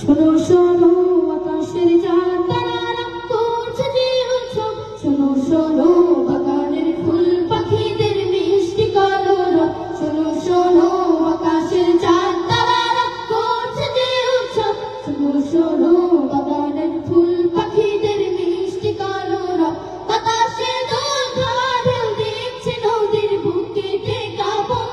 শোনো শোনো আকাশের চাঁদ তারারা করছে যে উৎসব, শোনো শোনো বাগানের ফুল পাখিদের মিষ্টি কলরব, শোনো শোনো আকাশের চাঁদ তারারা করছে যে উৎসব, শোনো শোনো বাগানের ফুল পাখিদের মিষ্টি কলরব, বাতাসে দোল খাওয়া ঢেউ দিচ্ছে নদীর বুকে টেকা বন,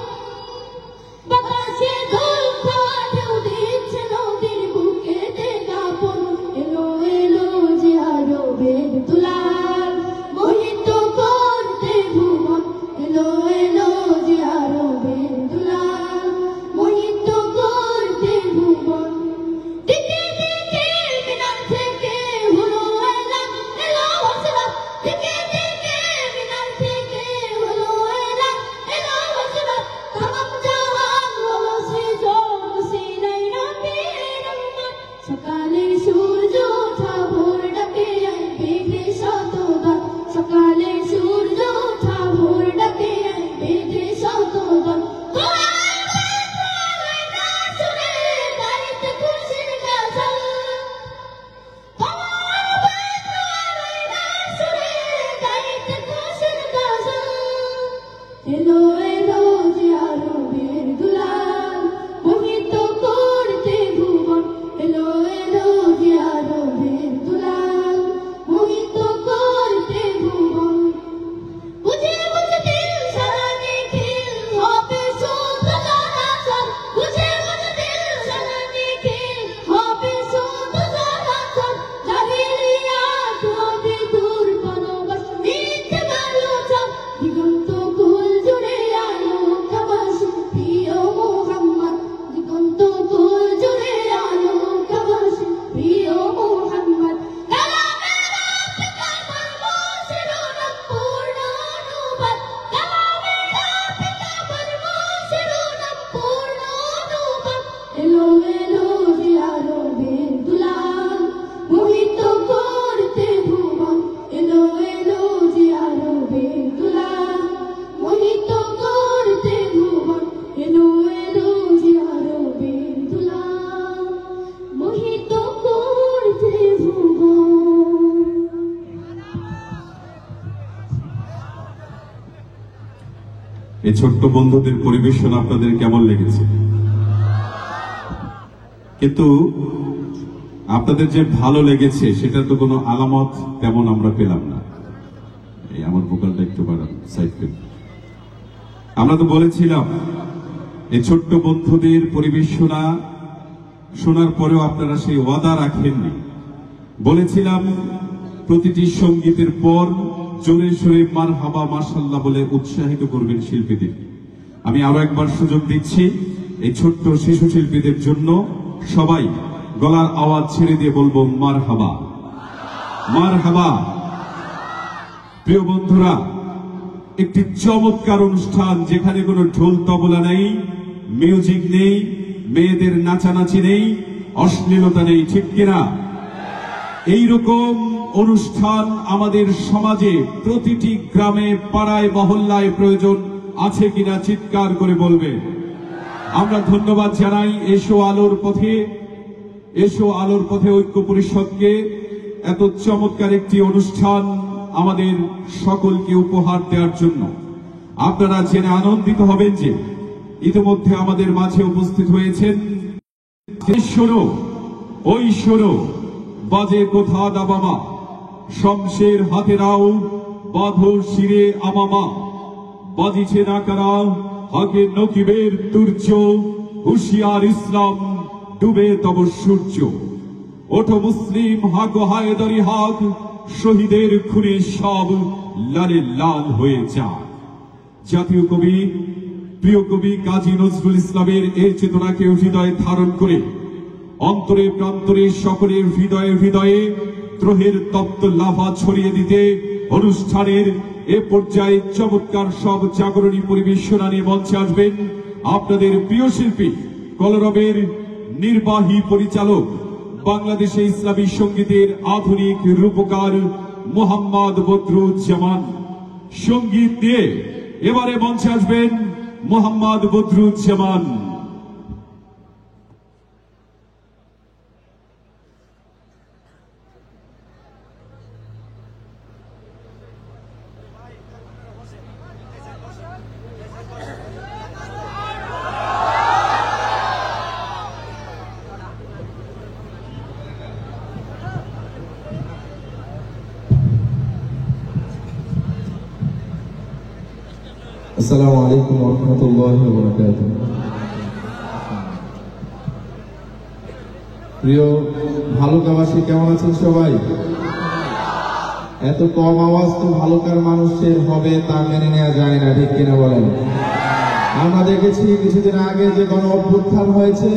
বাতাসে দোল খাওয়া ঢেউ দিচ্ছে নদীর বুকে টেকা বন, এলো এলো যে আরবের দুলাল মোহিত করতে ভুবন, এলো এলো যে আরবের দুলাল মোহিত করতে ভুবন, দিকে দিকে মিনার থেকে হলো এলান, এলো হযরত, দিকে দিকে মিনার থেকে হলো এলান, এলো হযরত, তামাম জাহান হলো সৃজন সিনাই নবীর রহমান, সকালের সূর্য ওঠা ভোর ডাকে আয় বেঁধে শতগান, সকালের সূর্য ওঠা ভোর ডাকে আয় বেঁধে শতগান, এলো এলো যে আরবের দুলাল মোহিত করতে ভুবন, এলো এলো যে আরবের দুলাল মোহিত করতে ভুবন, বুঝে বুঝে দিল সারা নিখিল হবে শুধু জনাচল, বুঝে বুঝে দিল সারা নিখিল হবে শুধু জনাচল, জাহিলিয়াত হবে দূর বনবাস মিথ্যে আলোচন, দিগন্ত কুল জুড়ে আলো খাবাসি প্রিয় মুহাম্মদ, দিগন্ত কুল জুড়ে আলো খাবাসি প্রিয় মুহাম্মদ, কালামের পিতা বলবো শিরোনাম পূর্ণ অনুবাদ, কালামের পিতা বলবো শিরোনাম পূর্ণ অনুবাদ, এলো এলো যে আরবের দুলাল মোহিত করতে ভুবন, এলো এলো যে আরবের দুলাল মোহিত করতে ভুবন, এলো এলো যে আরবের দুলাল মোহিত করতে ভুবন। এই ছোট্ট বন্ধুদের পরিবেশন আপনাদের কেমন লেগেছে? কিন্তু আপনাদের যে ভালো লেগেছে সেটা তো কোনো আলামত তেমন আমরা পেলাম না। এই আমার ভোকালটা একটু বাড়ান, সাইড করে। আমরা তো বলেছিলাম এই ছোট্ট বন্ধুদের পরিবেশনা শোনার পরেও আপনারা সেই ওয়াদা রাখেননি। বলেছিলাম প্রতিটি সঙ্গীতের পর জোরে সোরে মারহাবা মাশাআল্লাহ বলে উৎসাহিত করবেন শিল্পীদের। আমি আরো একবার সুযোগ দিচ্ছি এই ছোট্ট শিশু শিল্পীদের জন্য, সবাই গলার আওয়াজ ছেড়ে দিয়ে বলবো মারহাবা মারহাবা। প্রিয় বন্ধুরা, একটি চমৎকার অনুষ্ঠান যেখানে কোনো ঢোল তবলা নেই, মিউজিক নেই, মেয়েদের নাচানাচি নেই, অশ্লীলতা নেই, ঠিক কিনা? এইরকম অনুষ্ঠান আমাদের সমাজে প্রতিটি গ্রামে পাড়ায় মহল্লায় প্রয়োজন আছে কিনা চিৎকার করে বলবে। আমরা ধন্যবাদ জানাই এসো আলোর পথে, এসো আলোর পথে ঐক্য পরিষদকে এত চমৎকার একটি অনুষ্ঠান আমাদের সকলকে উপহার দেওয়ার জন্য। আপনারা জেনে আনন্দিত হবেন যে ইতিমধ্যে আমাদের মাঝে উপস্থিত হয়েছেন শোনো ওই শোনো বাজে কোথা দাবামা, শমশের হাতে নাও বাঁধো শিরে আমামা, বাজিছে না কারা হকে নকিবের তুর্য, হুশিয়ার ইসলাম ডুবে তব সূর্য। ওঠো মুসলিম হাগো হায়দারি হাগ, শহীদের খুনে সব লালে লাল হয়ে যাক। জাতীয় কবি প্রিয় কবি কাজী নজরুল ইসলামের এই চেতনাকে হৃদয়ে ধারণ করে অন্তরে প্রান্তরে সকলের হৃদয়ে হৃদয়ে দ্রোহের তপ্ত লাভা ছড়িয়ে দিতে অনুষ্ঠানের এ পর্যায়ে চমৎকার সব জাগরণী পরিবেশনা নিয়ে মঞ্চে আসবেন আপনাদের প্রিয় শিল্পী, কলরবের নির্বাহী পরিচালক, বাংলাদেশে ইসলামী সঙ্গীতের আধুনিক রূপকার মোহাম্মদ বদরুজ্জামান। সঙ্গীত দিয়ে এবারে মঞ্চে আসবেন মোহাম্মদ বদরুজ্জামান। আসসালামু আলাইকুম ওয়া রাহমাতুল্লাহি ওয়া বারাকাতুহু। প্রিয় ভালুকাবাসী কেমন আছেন সবাই? এত কম আওয়াজ তো ভালুকার মানুষের হবে তা মেনে নেওয়া যায় না, ঠিক কিনা বলেন? আমরা দেখেছি কিছুদিন আগে যে গণ অভ্যুত্থান হয়েছে,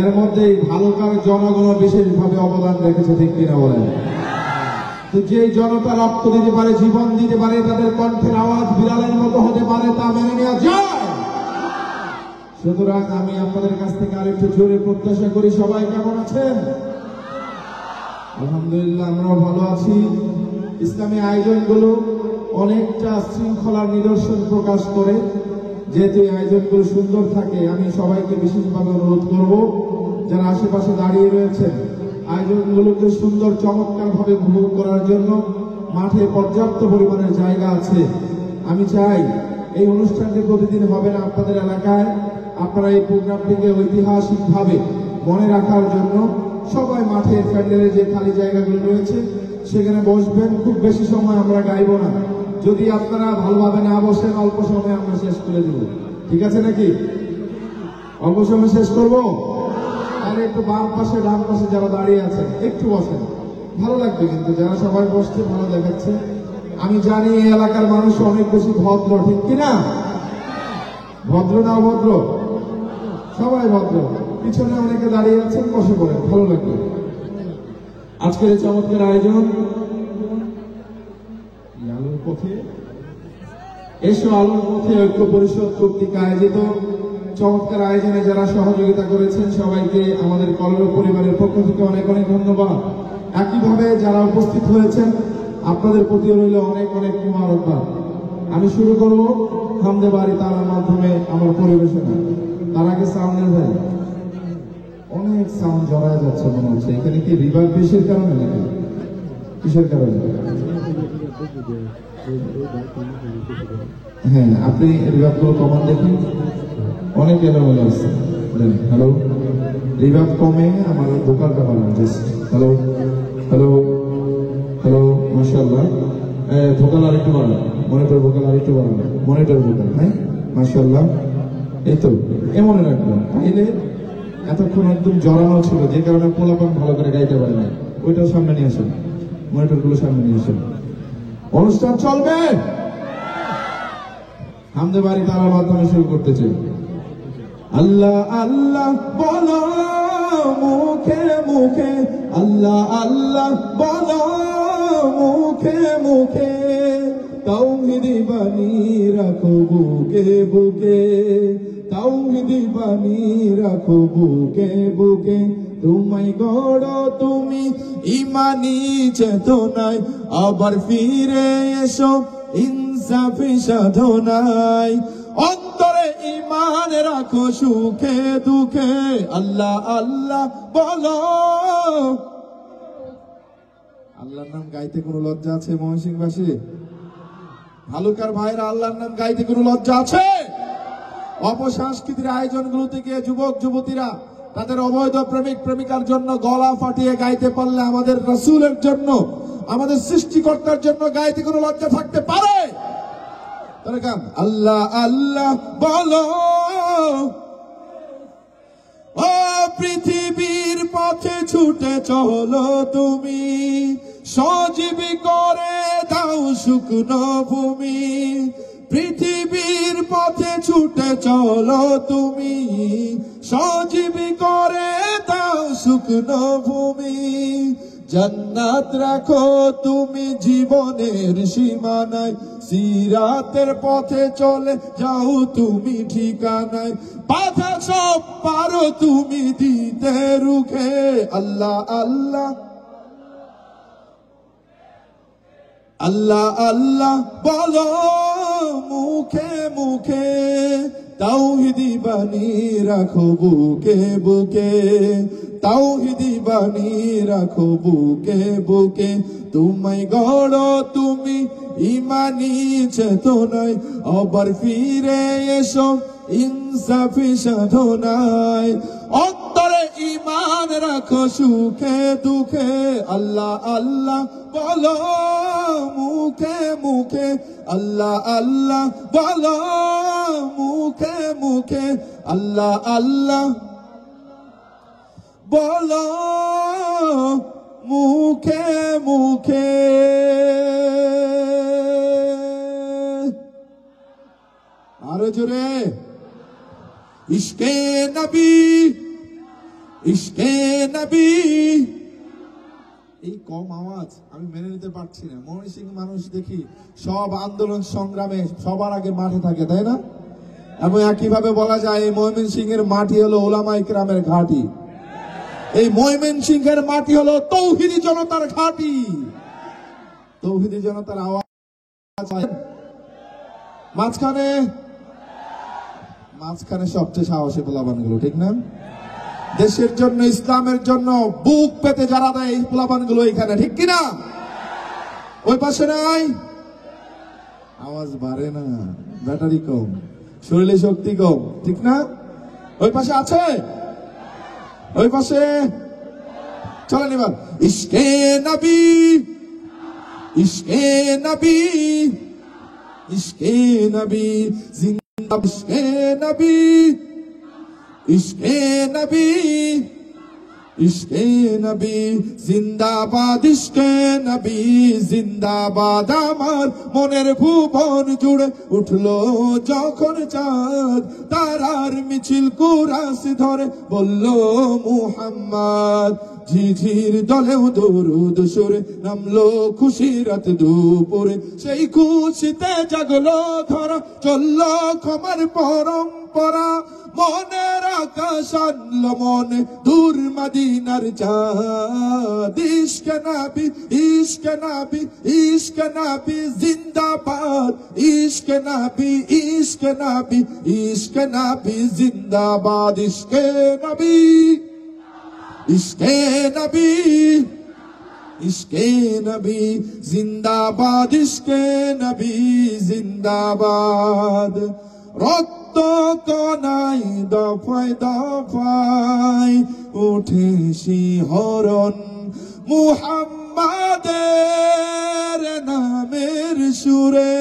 এর মধ্যে ভালুকার জনগণ বিশেষভাবে অবদান রেখেছে, ঠিক কিনা বলেন? তো যে জনতা রক্ত দিতে পারে, জীবন দিতে পারে, তাদের কণ্ঠের আওয়াজ বিড়ালের মতো হতে পারে, তা মেনে নেওয়া যায়। সুতরাং আমি আপনাদের কাছ থেকে আরেকটু জোরে প্রত্যাশা করি, সবাই কেমন আছেন? আলহামদুলিল্লাহ, আমরাও ভালো আছি। ইসলামী আয়োজনগুলো অনেকটা শৃঙ্খলার নিদর্শন প্রকাশ করে। যেহেতু এই আয়োজনগুলো সুন্দর থাকে, আমি সবাইকে বিশেষভাবে অনুরোধ করব যারা আশেপাশে দাঁড়িয়ে রয়েছেন, আয়োজনগুলোকে সুন্দর চমৎকার ভাবে উপভোগ করার জন্য মাঠে পর্যাপ্ত পরিমাণের জায়গা আছে। আমি চাই এই অনুষ্ঠানটি প্রতিদিন হবে না আপনাদের এলাকায়, আপনারা এই প্রোগ্রামটিকে ঐতিহাসিকভাবে মনে রাখার জন্য সবাই মাঠের প্যান্ডেলের যে খালি জায়গাগুলো রয়েছে সেখানে বসবেন। খুব বেশি সময় আমরা গাইব না, যদি আপনারা ভালোভাবে না বসেন অল্প সময় আমরা শেষ করে দেব, ঠিক আছে নাকি? অল্প সময় শেষ করবো। তাহলে একটু বাম পাশে ডান পাশে যারা দাঁড়িয়ে আছেন একটু বসেন, ভালো লাগবে। কিন্তু যারা সবাই বসছে ভালো দেখাচ্ছে। আমি জানি এই এলাকার মানুষ অনেক বেশি ভদ্র, ঠিক কিনা? ভদ্র না অভদ্র? সবাই ভদ্র। পিছনে অনেকে দাঁড়িয়ে আছেন, বসে পড়েন, ভালো লাগবে। আজকের এই চমৎকার আয়োজন আলোর পথে, এসো আলোর পথে ঐক্য পরিষদ কর্তৃক আয়োজিত চমৎকার আয়োজনে যারা সহযোগিতা করেছেন সবাইকে আমাদের কলরব পরিবারের পক্ষ থেকে অনেক অনেক ধন্যবাদ। একইভাবে যারা উপস্থিত হয়েছেন আপনাদের প্রতিও রইল অনেক অনেক মোবারকবাদ। আমি শুরু করব হামদে বাড়ি তার মাধ্যমে আমার পরিবেশনা। তার আগে সাউন্ডের ভাই অনেক সাউন্ড জড়ায় যাচ্ছে মনে হচ্ছে। এখানে কি রিভার্ব বেশির কারণে নাকি কিসের কারণে? হ্যাঁ, আপনি রিভার্বগুলো কমান দেখুন, অনেক এলোমেলো আছে। হ্যালো। রিভাব কমে আমার ভোকালটা বাড়ানো জাস্ট হ্যালো হ্যালো হ্যালো মাশাআল্লাহ ভোকাল আরেকটু বাড়ানো মনিটর ভোকাল আরেকটু বাড়ানো মনিটর ভোকাল হ্যাঁ মাশাআল্লাহ এই তো এমন রাখবেন তাইলে এতক্ষণ একদম জড়ানো ছিল যে কারণে পোলাপান ভালো করে গাইতে পারে না ওইটাও সামনে নিয়ে আসেন মনিটর গুলো সামনে নিয়ে আসেন অনুষ্ঠান চলবে হামদে বাড়ি তার মাধ্যমে শুরু করতে চাই আল্লাহ আল্লাহ বলো মুখে মুখে আল্লাহ আল্লাহ বলো মুখে মুখে তাওহীদি বাণী রাখো বুকে বুকে তাওহীদি বাণী রাখো বুকে বুকে তোমায় গড়ো তুমি ইমানি চেতনায় আবার ফিরে এসো ইনসাফি সাধনায় অন্তরে ইমান রাখো সুখে দুঃখে আল্লাহ আল্লাহ বলো আল্লাহর নাম গাইতে কোনো লজ্জা আছে ময়মনসিংহবাসী ভালুকার ভাইরা আল্লাহর নাম গাইতে কোনো লজ্জা আছে অপসংস্কৃতির আয়োজনগুলো থেকে যুবক যুবতীরা তাদের অবৈধ প্রেমিক প্রেমিকার জন্য গলা ফাটিয়ে গাইতে পারলে আমাদের রাসূলের জন্য আমাদের সৃষ্টিকর্তার জন্য গাইতে কোনো লজ্জা থাকতে পারে আল্লাহ আল্লাহ বলো ও পৃথিবীর পথে ছুটে চলো তুমি সজীবী করে দাও শুকনো ভূমি পৃথিবীর পথে ছুটে চলো তুমি সজীবী করে দাও শুকনো ভূমি জান্নাত রাখো তুমি জীবনের সীমানায় সিরাতের পথে চলে যাও তুমি ঠিকানায় বাধা সব পারো তুমি দিতে রুখে আল্লাহ আল্লাহ আল্লাহ আল্লাহ বলো মুখে মুখে তাওহীদি বাণী রাখো বুকে বুকে তাওহীদি বাণী রাখো বুকে বুকে তোমায় গড়ো তুমি ইমানি চেতনায় আবার ফিরে এসো ইনসাফি সাধনায় অন্তরে ইমান রাখো সুখে দুঃখে আল্লাহ আল্লাহ বলো মুখে মুখে আল্লাহ আল্লাহ বলো মুখে মুখে আল্লাহ আল্লাহ বলো মুখে মুখে আরো জোরে ইশকে নবী ইশকে নবী এই কম আওয়াজ আমি মেনে নিতে পারছি না ময়মনসিংহ মানুষ দেখি সব আন্দোলন সংগ্রামে সবার আগে মাঠে থাকে তাই না এবং একইভাবে বলা যায় এই ময়মনসিংহের মাটি হলো ওলামায়ে কেরামের ঘাঁটি এই ময়মনসিংহের মাটি হলো তৌহিদি জনতার ঘাঁটি তৌহিদি জনতার আওয়াজ মাঝখানে মাঝখানে সবচেয়ে সাহসী পোলাপানগুলো ঠিক না দেশের জন্য ইসলামের জন্য বুক পেতে যারা দেয় এই পোলাপানগুলো এখানে ঠিক কিনা ওই পাশে নাই আওয়াজ বাড়ে না ব্যাটারি কম শরীরে শক্তি কম ঠিক না ওই পাশে আছে ওই পাশে চলেন এবার ইশকে নবী ইশকে নবী ইশকে নবী জিন্দাবাদ ইশকে নবী ইশকে নবী ইশকে নবী জিন্দাবাদ ইশকে নবী জিন্দাবাদ আমার মনের ভুবন জুড়ে উঠলো যখন চাঁদ তারার মিছিল কুরাস ধরে বলল মুহাম্মদ ঝিঝির দলেও দরুদ সুরে নামলো খুশি রাত দুপুরে সেই খুশিতে জাগলো ধরা চললো ক্ষমার পরম্পরা মনের আকাশ আনলো মনে দূর মদিনার চাঁদ ইশকে নবী ইশকে নবী ইশকে নবী জিন্দাবাদ ইশকে নবী ইশকে নবী ইশকে নবী জিন্দাবাদ ইশকে নবী ইশকে নবী ইশকে নবী জিন্দাবাদ ইশকে নবী জিন্দাবাদ রক্ত কনাই দফায় দফায় উঠে শিহরণ মুহাম্মাদের নামের সুরে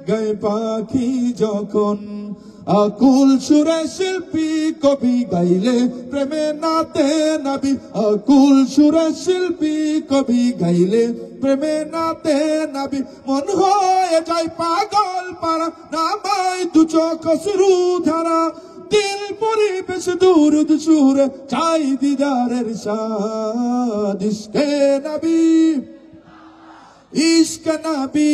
গায় পাখি যখন আকুল সুরে শিল্পী কবি গাইলে প্রেমে নাতে নবী আকুল সুরে শিল্পী কবি গাইলে প্রেমে নাতে নবী মন হয়ে যায় পাগল পারা নামাই দু চোখ শুরু ধারা দিল পরিবেশ দুরুদ সুরে চাই দিদারের শাদ ইশকে নবী इश्क नबी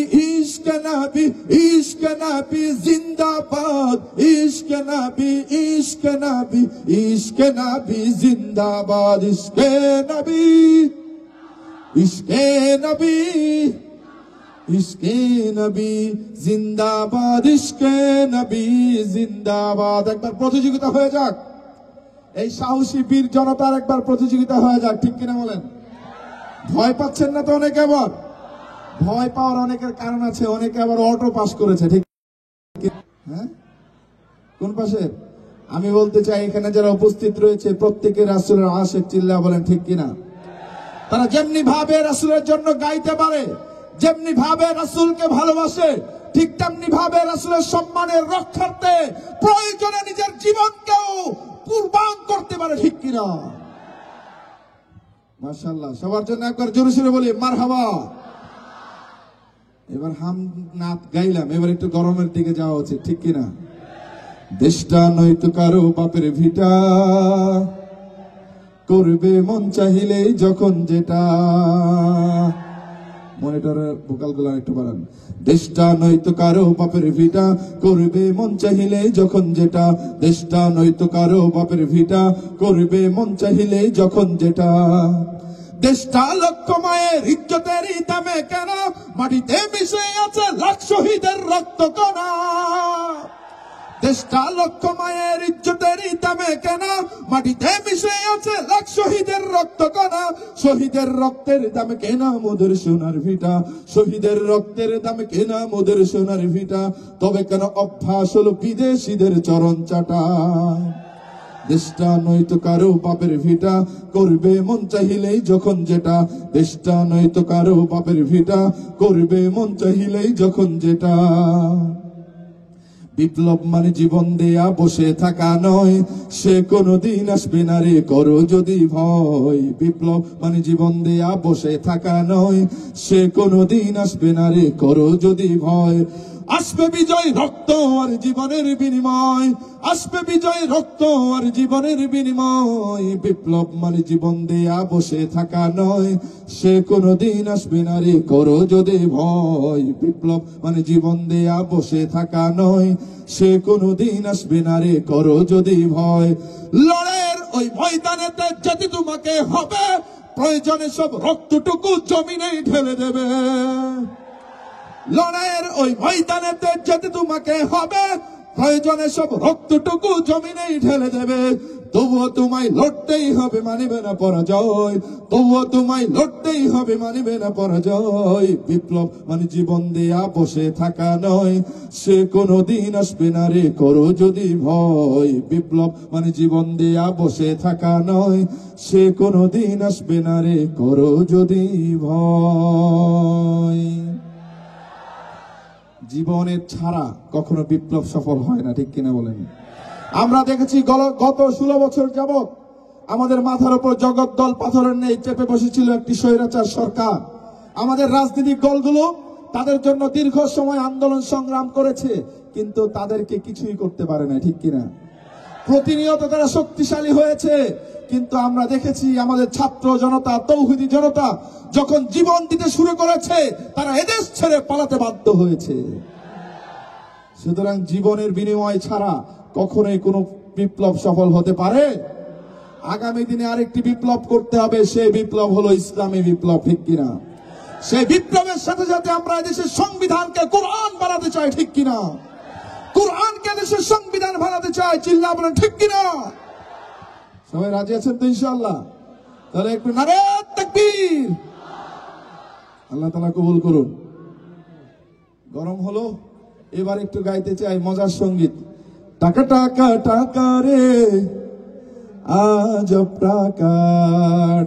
जिंदाबाद इश्क नबी जिंदाबाद इश्के नबी जिंदाबाद इश्के नबी जिंदाबाद একবার প্রতিযোগিতা হয়ে যাক এই সাহসী বীর জনতার একবার প্রতিযোগিতা হয়ে যাক ঠিক কিনা বলেন ভয় পাচ্ছেন না তো অনেকে আবার ভয় পাওয়ার অনেকের কারণ আছে অনেকে আবার অটো পাস করেছে ঠিক হ্যাঁ কোন পাশে আমি বলতে চাই এখানে যারা উপস্থিত রয়েছে প্রত্যেকে রাসূলের আশিক চিল্লা বলেন ঠিক কিনা তারা যেমনি ভাবে রাসূলের জন্য গাইতে পারে যেমনি ভাবে রাসূলকে ভালোবাসে ঠিক তেমনি ভাবে রাসূলের সম্মানের রক্ষার্থে প্রয়োজনে নিজের জীবনকেও কুরবান করতে পারে ঠিক কিনা মাশাআল্লাহ সবার জন্য একবার জোরে সোরে বলি মারহাবা এবার হাম নাত গাইলাম এবার একটু গরমের দিকে যাওয়া উচিত ঠিক কিনা দেশটা নয়তো কারো বাপের ভিটা করবে মন চাহিলেই যখন যেটা মনিটরের ভোকাল গুলো একটু বাড়ান দেশটা নয়তো কারো বাপের ভিটা করবে মন চাহিলেই যখন যেটা দেশটা নয়তো কারো বাপের ভিটা করবে মন চাহিলেই যখন যেটা দেশটা লক্ষ মায়ের ইজ্জতের দামে কেন মাটিতে মিশে আছে লাখ শহীদের রক্ত কণা দেশটা লক্ষ মায়ের ইজ্জতের দামে কেন মাটিতে মিশে আছে লাখ শহীদের রক্ত কণা শহীদের রক্তের দামে কেনা মোদের সোনার ভিটা শহীদের রক্তের দামে কেনা মোদের সোনার ভিটা তবে কেন অভ্যাস হলো বিদেশিদের চরণ চাটা দেশটা নয়তো কারো বাপের ভিটা করবে মন চাহিলেই যখন যেটা দেশটা নয়তো কারো বাপের ভিটা করবে মন চাহিলেই যখন যেটা বিপ্লব মানে জীবন দেয়া বসে থাকা নয় সে কোনদিন আসবে না রে করো যদি ভয় বিপ্লব মানে জীবন দেয়া বসে থাকা নয় সে কোনদিন আসবে না রে করো যদি ভয় আসবে বিজয় রক্ত আর জীবনের বিনিময় আসবে বিজয় রক্ত আর জীবনের বিনিময় বিপ্লব মানে জীবন দেয়া বসে থাকা নয় সে কোনদিন আসবে না রে করো যদি ভয় বিপ্লব মানে জীবন দেয়া বসে থাকা নয় সে কোনদিন আসবে না রে করো যদি ভয় লড়াইয়ের ওই ময়দানেতে যেতে তোমাকে হবে প্রয়োজনে সব রক্তটুকু জমিনে ঢেলে দেবে লড়াইয়ের ওই ময়দানেতে যেতে তোমাকে হবে প্রয়োজনে সব রক্তটুকু জমিনেই ঢেলে দেবে তবুও তোমায় লড়তেই হবে মানিবে না পরাজয় তবুও তোমায় লড়তেই হবে মানিবে না পরাজয় বিপ্লব মানে জীবন দেয়া বসে থাকা নয় সে কোনদিন আসবে না রে করো যদি ভয় বিপ্লব মানে জীবন দেয়া বসে থাকা নয় সে কোনদিন আসবে না রে করো যদি ভয় জীবনের ছাড়া কখনো বিপ্লব সফল হয় না ঠিক কিনা বলেন আমরা দেখেছি গত 16 বছর যাবত আমাদের মাথার উপর জগদ্দল পাথরের নেই চেপে বসেছিল একটি স্বৈরাচার সরকার আমাদের রাজনৈতিক দলগুলো তাদের জন্য দীর্ঘ সময় আন্দোলন সংগ্রাম করেছে কিন্তু তাদেরকে কিছুই করতে পারে না ঠিক কিনা প্রতিনিয়ত তারা শক্তিশালী হয়েছে কিন্তু আমরা দেখেছি আমাদের ছাত্র জনতা তৌহিদি জনতা যখন জীবন দিতে শুরু করেছে তারা এদেশ ছেড়ে পালাতে বাধ্য হয়েছে সুতরাং জীবনের বিনিময় ছাড়া কখনোই কোনো বিপ্লব সফল হতে পারে আগামী দিনে আরেকটি বিপ্লব করতে হবে সেই বিপ্লব হলো ইসলামী বিপ্লব ঠিক কিনা সেই বিপ্লবের সাথে সাথে আমরা দেশের সংবিধানকে কোরআন বানাতে চাই ঠিক কিনা কোরআনকে দেশের সংবিধান বানাতে চাই চিল্লা বলেন ঠিক কিনা সবাই রাজি আছেন তো ইনশাআল্লাহ তাহলে একটু নারে তাকবীর আল্লাহ তাআলা কবুল করুন গরম হলো এবার একটু গাইতে চাই মজার সঙ্গীত টাকা টাকা টাকা রে আজব টাকা,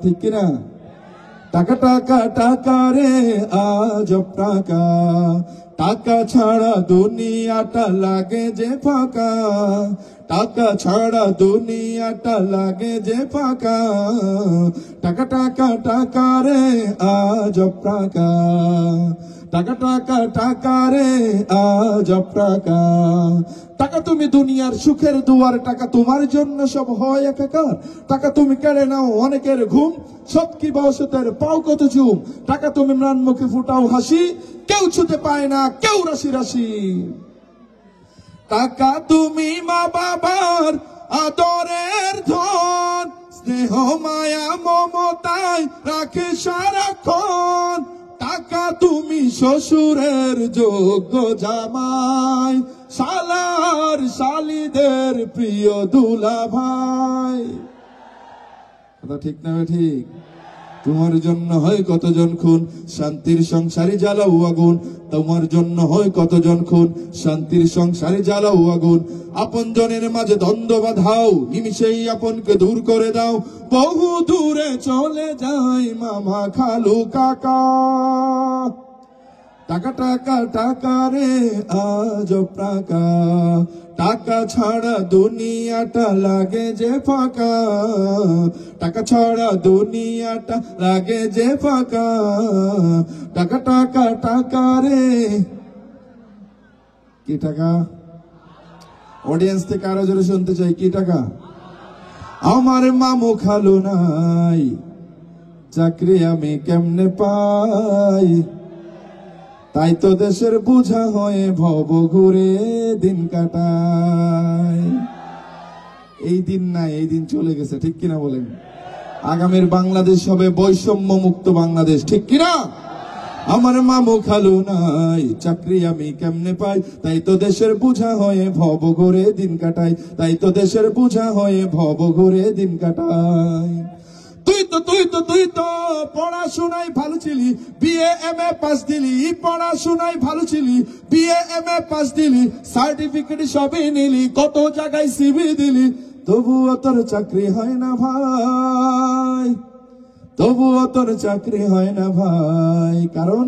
ঠিক কিনা? টাকা টাকা টাকা রে আজব টাকা, টাকা ছাড়া দুনিয়াটা লাগে যে ফাঁকা, টাকা ছাড়া দুনিয়াটা লাগে যে ফাঁকা, টাকা টাকা টাকা রে আজব টাকা, টাকা টাকা টাকা রে আজব টাকা। টাকা তুমি দুনিয়ার সুখের দুয়ার, টাকা তোমার জন্য সব হয় একাকার, টাকা তুমি কেড়ে নাও অনেকের ঘুম, সব কি বসতের পাও কত ঝুম, টাকা তুমি ম্লান মুখে ফুটাও হাসি, কেউ ছুতে পায় না কেউ রাশি রাশি। টাকা তুমি মা বাবার আদরের ধন, স্নেহ মায়া মমতায় রাখে সারাক্ষণ, টাকা তুমি শ্বশুরের যোগ্য জামাই, শালার শালিদের প্রিয় দুলা ভাই। কথা ঠিক না ঠিক? তোমার জন্য হয় কতজন খুন, শান্তির সংসারে জ্বালাও আগুন, তোমার জন্য হয় কতজন খুন, শান্তির সংসারে জ্বালাও আগুন। আপন জনের মাঝে দ্বন্দ্ব বাঁধাও, নিমিষেই আপনকে দূর করে দাও, বহু দূরে চলে যায় মামা খালু কাকা। টাকা টাকা টাকা রে আজব টাকা, টাকা ছাড়া দুনিয়াটা লাগে যে ফাঁকা, টাকা ছাড়া দুনিয়াটা লাগে যে ফাঁকা, টাকা টাকা টাকা রে। কি টাকা? অডিয়েন্স থেকে আরো জোরে শুনতে চাই, কি টাকা? আমার মামু খালু নাই, চাকরি আমি কেমনে পাই, তাই তো দেশের বোঝা হয়ে ভব ঘুরে দিন কাটায়। এই দিন নাই, এই দিন চলে গেছে, ঠিক কিনা বলেন? আগামীর বাংলাদেশ হবে বৈষম্য মুক্ত বাংলাদেশ, ঠিক কিনা? আমার মামু খালু নাই, চাকরি আমি কেমনে পাই, তাই তো দেশের বোঝা হয়ে ভব ঘুরে দিন কাটাই, তাই তো দেশের বোঝা হয়ে ভব ঘুরে দিন কাটাই। তুই তো পড়াশোনায় ভালো ছিলি, বিএ এমএ পাস দিলি, পড়াশোনায় ভালো ছিলি, বিএ এমএ পাস দিলি, সার্টিফিকেট সবই নিলি, কত জায়গায় সিভি দিলি, তবুও তোর চাকরি হয় না ভাই, তবুও তোর চাকরি হয় না ভাই। কারণ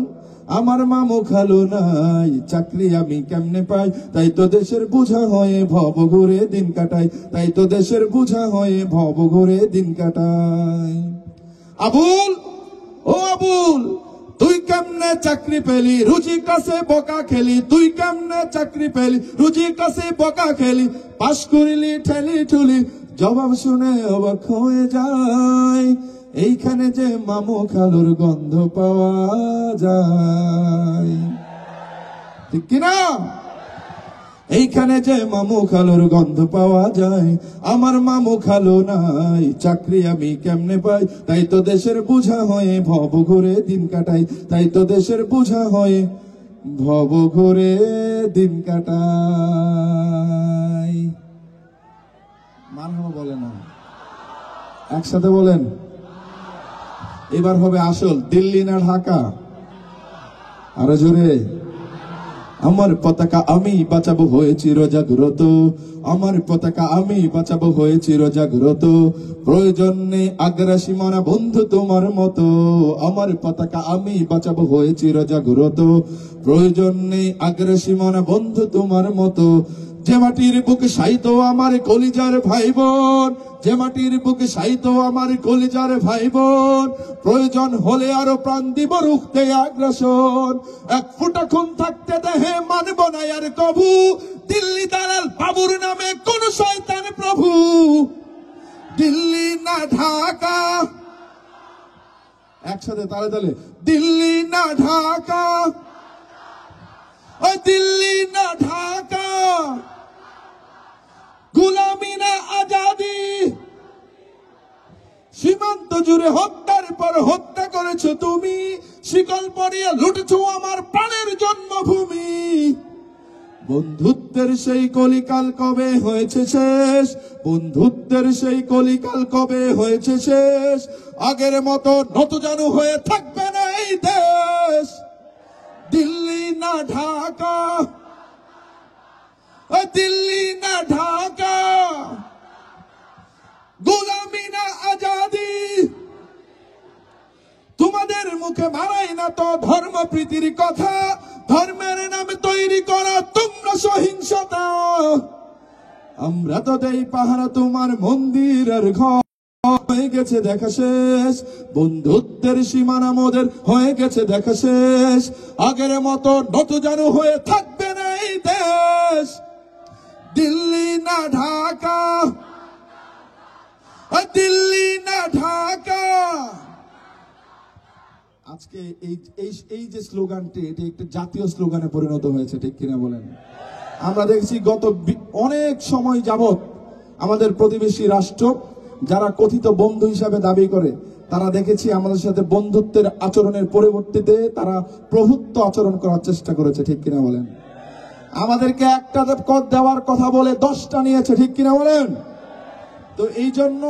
আমার মামু খালু নাই, চাকরি আমি কেমনে পাই, তাই তো দেশের বোঝা হয়ে ভব ঘুরে দিন কাটাই, তাই তো দেশের বোঝা হয়ে ভব ঘুরে দিন কাটাই। আবুল, ও আবুল, তুই কেমনে চাকরি পেলি, রুজি কাছে বকা খেলি, তুই কেমনে চাকরি পেলি, রুজি কাছে বকা খেলি, পাশ করিলি ঠেলি ঠুলি, জবাব শুনে অবাক হয়ে যায়, এইখানে যে মামু খালুর গন্ধ পাওয়া যায়, ঠিক কিনা? এইখানে যে মামু খালুর গন্ধ পাওয়া যায়, আমার মামু খালু নাই, চাকরি আমি কেমনে পাই, তাই তো দেশের বোঝা হয়ে ভব ঘুরে দিন কাটাই, তাই তো দেশের বোঝা হয়ে ভব ঘুরে দিন কাটাই। মারহাবা বলে না, একসাথে বলেন। এবার হবে আসল, দিল্লি না ঢাকা? আরো জোরে। আমার পতাকা আমি বাঁচাবো হয়ে চিরজাগ্রত, আমার পতাকা আমি বাঁচাবো হয়ে চিরজাগ্রত, প্রয়োজন নেই আগ্রাসী মনা বন্ধু তোমার মতো, আমার পতাকা আমি বাঁচাবো হয়ে চিরজাগ্রত, প্রয়োজন নেই আগ্রাসী মনা বন্ধু তোমার মতো। যে মাটির বুকে সাইতো আমার কলিজার ভাই বোন, যে মাটির বুকে সাইতো আমার কলিজার ভাই বোন, প্রয়োজন হলে আরো প্রাণ দিব রুখতে আগ্রাসন, এক ফুটা খুন থাকতে দেহে মানব না আর কবু, দিল্লি দালাল বাবুর নামে কোন শয়তান প্রভু, দিল্লি না ঢাকা, একসাথে তালে তালে, দিল্লি না ঢাকা, ও দিল্লি না ঢাকা, গুলামি না আজাদি, সীমান্ত জুড়ে হত্যার পর হত্যা করেছো তুমি, শিকল পরিয়ে লুটেছো আমার প্রাণের জন্মভূমি। বন্ধুত্বের সেই কলিকাল কবে হয়েছে শেষ, বন্ধুত্বের সেই কলিকাল কবে হয়েছে শেষ, আগের মতো নতজানু হয়ে থাকবে না এই দেশ, দিল্লি না ঢাকা, দিল্লি না ঢাকা, গোলামি না আজাদি, তোমাদের মুখে মারাই না তো ধর্মপ্রীতির কথা, ধর্মের নামে তৈরি করা তোমরা সহিংসতা। আমরা তো দেই পাহারা তোমার মন্দিরের ঘর, হয়ে গেছে দেখা শেষ, বন্ধুত্বের সীমানা মোদের হয়ে গেছে দেখা শেষ। আগের মতো নতজানু হয়ে থাকবে না এই দেশ। দিল্লি না ঢাকা, দিল্লি না ঢাকা। আজকে এই যে স্লোগানটি, এটি একটি জাতীয় স্লোগানে পরিণত হয়েছে, ঠিক কিনা বলেন? আমরা দেখছি গত অনেক সময় যাবত আমাদের প্রতিবেশী রাষ্ট্র যারা কথিত বন্ধু হিসাবে দাবি করে, তারা দেখেছি আমাদের সাথে বন্ধুত্বের আচরণের পরিবর্তিতে তারা প্রভুত্ব আচরণ করার চেষ্টা করেছে, ঠিক কিনা বলেন? আমাদেরকে একটা কর দেওয়ার কথা বলে 10টা নিয়েছে, ঠিক কিনা বলেন? তো এই জন্য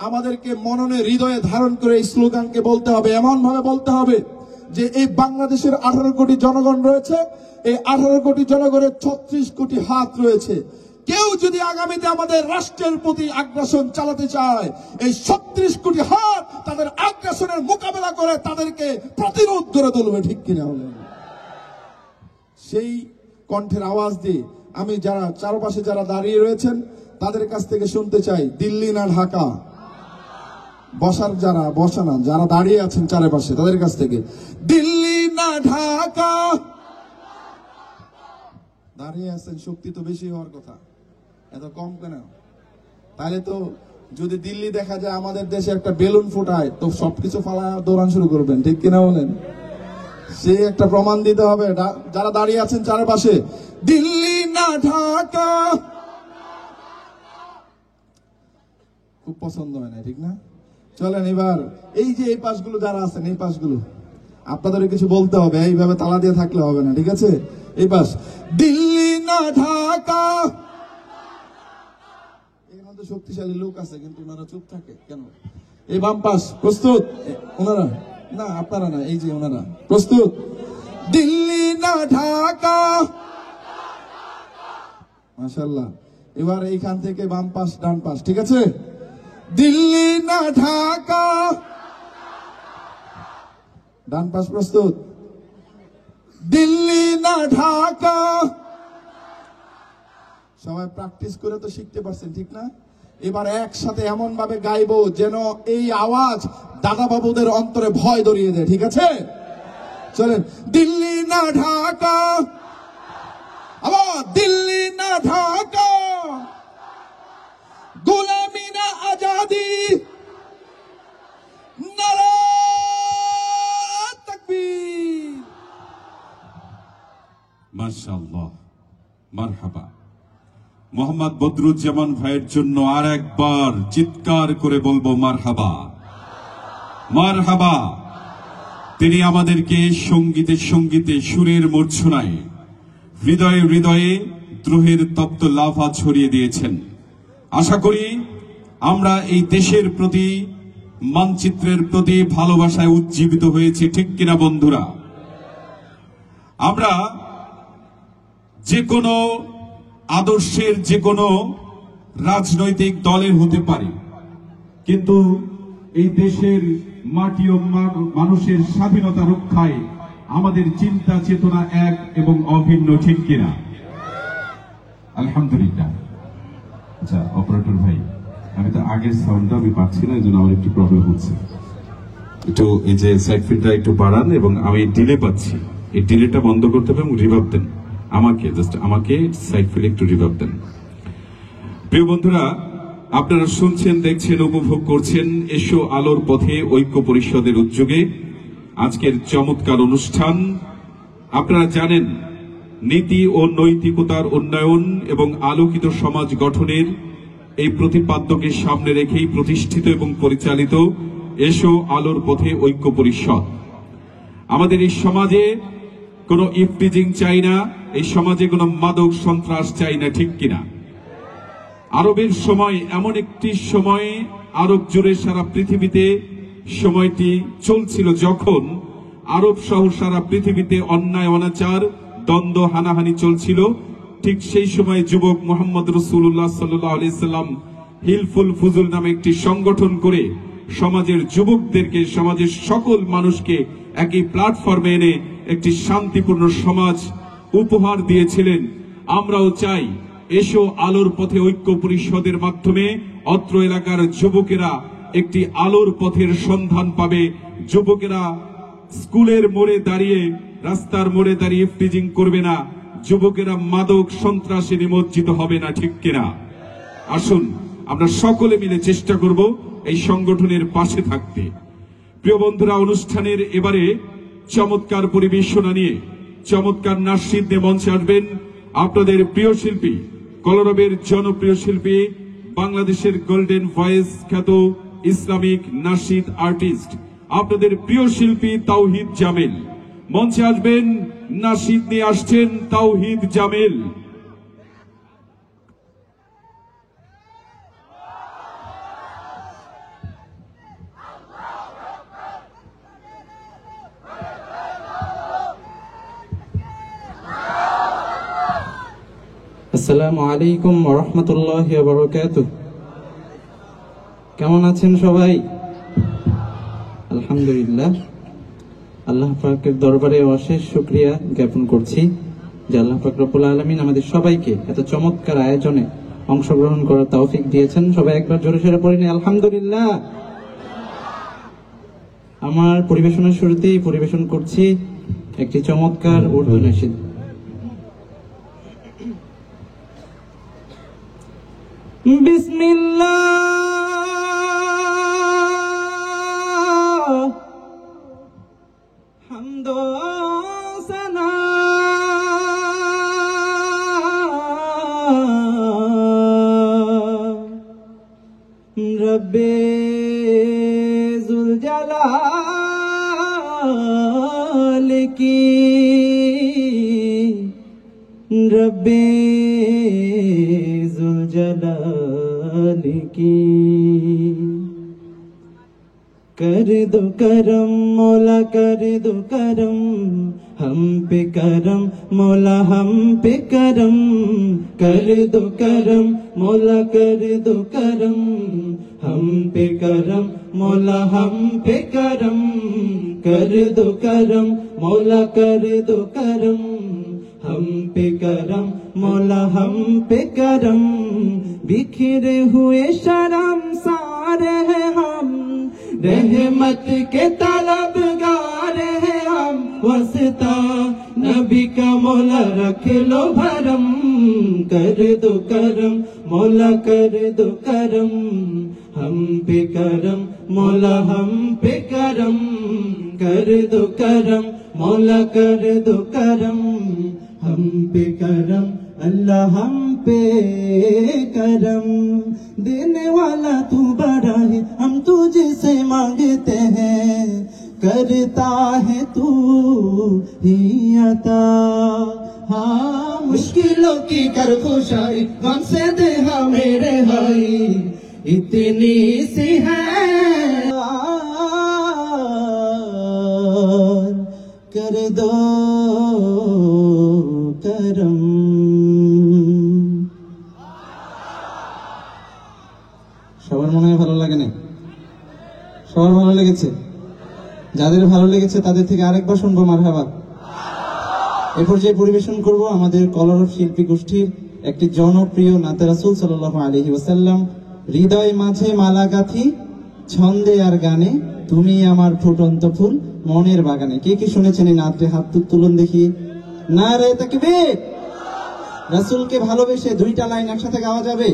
আমাদেরকে মননে হৃদয়ে ধারণ করে এই স্লোগানকে বলতে হবে, এমন ভাবে বলতে হবে যে এই বাংলাদেশের 18 কোটি জনগণ রয়েছে, এই 18 কোটি জনগণের 36 কোটি হাত রয়েছে। কেউ যদি আগামীতে আমাদের রাষ্ট্রের প্রতি আগ্রাসন চালাতে চায়, এই 36 কোটি হাত তাদের আগ্রাসনের মোকাবেলা করে তাদেরকে প্রতিরোধ করে তুলবে, ঠিক কিনা বলেন? সেই কণ্ঠের আওয়াজ দিয়ে আমি যারা চারপাশে যারা দাঁড়িয়ে রয়েছেন তাদের কাছ থেকে শুনতে চাই, দিল্লি না ঢাকা। বসার যারা বসা না, যারা দাঁড়িয়ে আছেন চারপাশে তাদের কাছ থেকে, দিল্লি না ঢাকা। দাঁড়িয়ে আছেন, শক্তি তো বেশি হওয়ার কথা, এত কম কেন? তাহলে তো যদি দিল্লি দেখা যায় আমাদের দেশে একটা বেলুন ফোটায়, তো সবকিছু ফালা দৌড়ান শুরু করবেন, ঠিক কিনা বলেন? সে একটা প্রমাণ দিতে হবে। যারা দাঁড়িয়ে আছেন চারপাশে, দিল্লি না ঢাকা। খুব পছন্দ হয় না, ঠিক না? চলেন এবার এই যে এই পাশগুলো যারা আছেন, এই পাশগুলো আপনাদের কিছু বলতে হবে, এইভাবে তালা দিয়ে থাকলে হবে না, ঠিক আছে? এই পাশ, দিল্লি না ঢাকা। এখানে তো শক্তিশালী লোক আছে, কিন্তু ওনারা চুপ থাকে কেন? এই বাম পাশ প্রস্তুত? ওনারা না, আপনারা না, এই যে ওনারা প্রস্তুত? দিল্লি না ঢাকা। মাশাআল্লাহ। এবার এইখান থেকে বাম পাশ ডান পাশ, ঠিক আছে? দিল্লি না ঢাকা। ডান পাশ প্রস্তুত? দিল্লি না ঢাকা। সবাই প্র্যাকটিস করে তো শিখতে পারছেন, ঠিক না? এবার একসাথে এমন ভাবে গাইবো যেন এই আওয়াজ দাদা বাবুদের অন্তরে ভয় ধরিয়ে দেয়, ঠিক আছে? চলেন, দিল্লি না ঢাকা। আবার দিল্লি না ঢাকা। গোলামি না আজাদি। নারে তাকবীর। মাশাআল্লাহ, মারহাবা। মোহাম্মদ বদরুজ্জামান ভাইয়ের জন্য আর একবার চিৎকার করে বলবো মারহাবা, মারহাবা। তিনি আমাদেরকে সঙ্গীতে সঙ্গীতে সুরের মূর্ছনায় হৃদয়ে হৃদয়ে দ্রোহের তপ্ত লাভা ছড়িয়ে দিয়েছেন। আশা করি আমরা এই দেশের প্রতি, মানচিত্রের প্রতি ভালোবাসায় উজ্জীবিত হয়েছি, ঠিক কিনা বন্ধুরা? আমরা যে কোনো আদর্শের, যে কোনো রাজনৈতিক দলের হতে পারি, কিন্তু এই দেশের মাটি ও মানুষের স্বাধীনতা রক্ষায় আমাদের চিন্তা চেতনা এক এবং অভিন্ন, ঠিক কিনা? আলহামদুলিল্লাহ। আচ্ছা অপারেটর ভাই, আমি তো আগের সাউন্ডটা আমি পাচ্ছি না, এই জন্য আমার একটু প্রবলেম হচ্ছে। একটু এই যে সাইড ফিডটা একটু বাড়ান, এবং আমি ডিলে পাচ্ছি, এই ডিলেটা বন্ধ করতে হবে এবং রিভার্ব দেন আমাকে, জাস্ট আমাকে সাইড ফিল একটু রিভার্ব দেন। প্রিয় বন্ধুরা, আপনারা শুনছেন, দেখছেন, উপভোগ করছেন এসো আলোর পথে ঐক্য পরিষদের উদ্যোগে আজকের চমৎকার অনুষ্ঠান। আপনারা জানেন, নীতি ও নৈতিকতার উন্নয়ন এবং আলোকিত সমাজ গঠনের এই প্রতিপাদ্যকে সামনে রেখেই প্রতিষ্ঠিত এবং পরিচালিত এসো আলোর পথে ঐক্য পরিষদ। আমাদের এই সমাজে কোনো ইফটিজিং চাই না, এই সমাজে কোনো মাদক সন্ত্রাস চাই না, ঠিক কিনা? আরবের সময় এমন একটি সময় আরব জুড়ে সারা পৃথিবীতে সময়টি চলছিল যখন আরব সহ সারা পৃথিবীতে অন্যায় অনাচার, দ্বন্দ্ব, হানাহানি চলছিল। ঠিক সেই সময় যুবক মোহাম্মদ রাসূলুল্লাহ সাল্লাল্লাহু আলাইহি সাল্লাম হিলফুল ফুজুল নামে একটি সংগঠন করে সমাজের যুবকদেরকে, সমাজের সকল মানুষকে একই প্ল্যাটফর্মে এনে একটি শান্তিপূর্ণ সমাজ উপহার দিয়েছিলেন। আমরাও চাই এসো আলোর পথে ঐক্য পরিষদের মাধ্যমে অত্র এলাকার যুবকেরা একটি আলোর পথের সন্ধান পাবে। যুবকেরা স্কুলের মোড়ে দাঁড়িয়ে, রাস্তার মোড়ে দাঁড়িয়ে ইফটিজিং করবে না, যুবকেরা মাদক সন্ত্রাসে নিমজ্জিত হবে না, ঠিক কিনা? আসুন আমরা সকলে মিলে চেষ্টা করব এই সংগঠনের পাশে থাকতে। প্রিয় বন্ধুরা, অনুষ্ঠানের এবারে চমৎকার পরিবেশনা নিয়ে, চমৎকার নাচশিল্প নিয়ে মঞ্চে আসবেন আপনাদের প্রিয় শিল্পী, কলরবের জনপ্রিয় শিল্পী, বাংলাদেশের গোল্ডেন ভয়েস খ্যাত ইসলামিক নাশিদ আর্টিস্ট, আপনাদের প্রিয় শিল্পী তাওহিদ জামিল। মঞ্চে আসবেন, নাশিদ নিয়ে আসছেন তাওহিদ জামিল। আসসালামু আলাইকুম ওয়া রাহমাতুল্লাহি ওয়া বারাকাতুহু। কেমন আছেন সবাই? আলহামদুলিল্লাহ। আল্লাহ পাকের দরবারে অশেষ শুকরিয়া জ্ঞাপন করছি যে আল্লাহ পাক রব্বুল আলামিন আমাদের সবাইকে এত চমৎকার আয়োজনে অংশগ্রহণ করার তৌফিক দিয়েছেন। সবাই একবার জোরে সোরে পড়ে নিন আলহামদুলিল্লাহ। আমার পরিবেশনার শুরুতেই পরিবেশন করছি একটি চমৎকার উর্দু নাশিদ। বিসমিল্লাহ হামদ ও সানা রব্বে জুল জালাল কি, রব্বে जुल जलाल की कर दो करम मौला, कर दो करम हम पे करम मौला, हम पे करम कर दो करम मौला, कर दो करम हम पे करम मौला, हम पे करम कर दो करम मौला, कर दो करम हम पे करम मौला, हम पे करम। बिखरे हुए शर्म सारे हैं हम, रहमत के तलबगार हैं हम। वस्ता नबी का मौला रख लो भरम, कर दो करम मौला, कर दो करम हम पे करम मौला, हम पे करम कर दो करम मौला, कर दो करम हम पे करम अल्लाह, हम पे करम। देने वाला तू बड़ा है, हम तुझसे मांगते हैं, करता है तू ही अता। हाँ मुश्किलों की कर खुशाई, गम से दे हाँ मेरे भाई, इतनी सी है कर दो करम। সবার মনে হয় ভালো লাগে না? সবার ভালো লেগেছে? যাদের ভালো লেগেছে তাদের থেকে আরেকবার শুনবো মারহাবা। এ পর্যায়ে পরিবেশন করব আমাদের কলরব শিল্পী গোষ্ঠীর একটি জনপ্রিয় নাতে রাসূল সাল্লাল্লাহু আলাইহি ওয়াসাল্লাম, হৃদয় মাঝে মালা গাঁথি ছন্দে আর গানে, তুমি আমার ফুটন্ত ফুল মনের বাগানে। কে কি শুনেছেন এই নাতে? হাত তুলুন দেখি। নারে তাকবীর। রাসূলকে ভালোবেসে দুইটা লাইন একসাথে গাওয়া যাবে?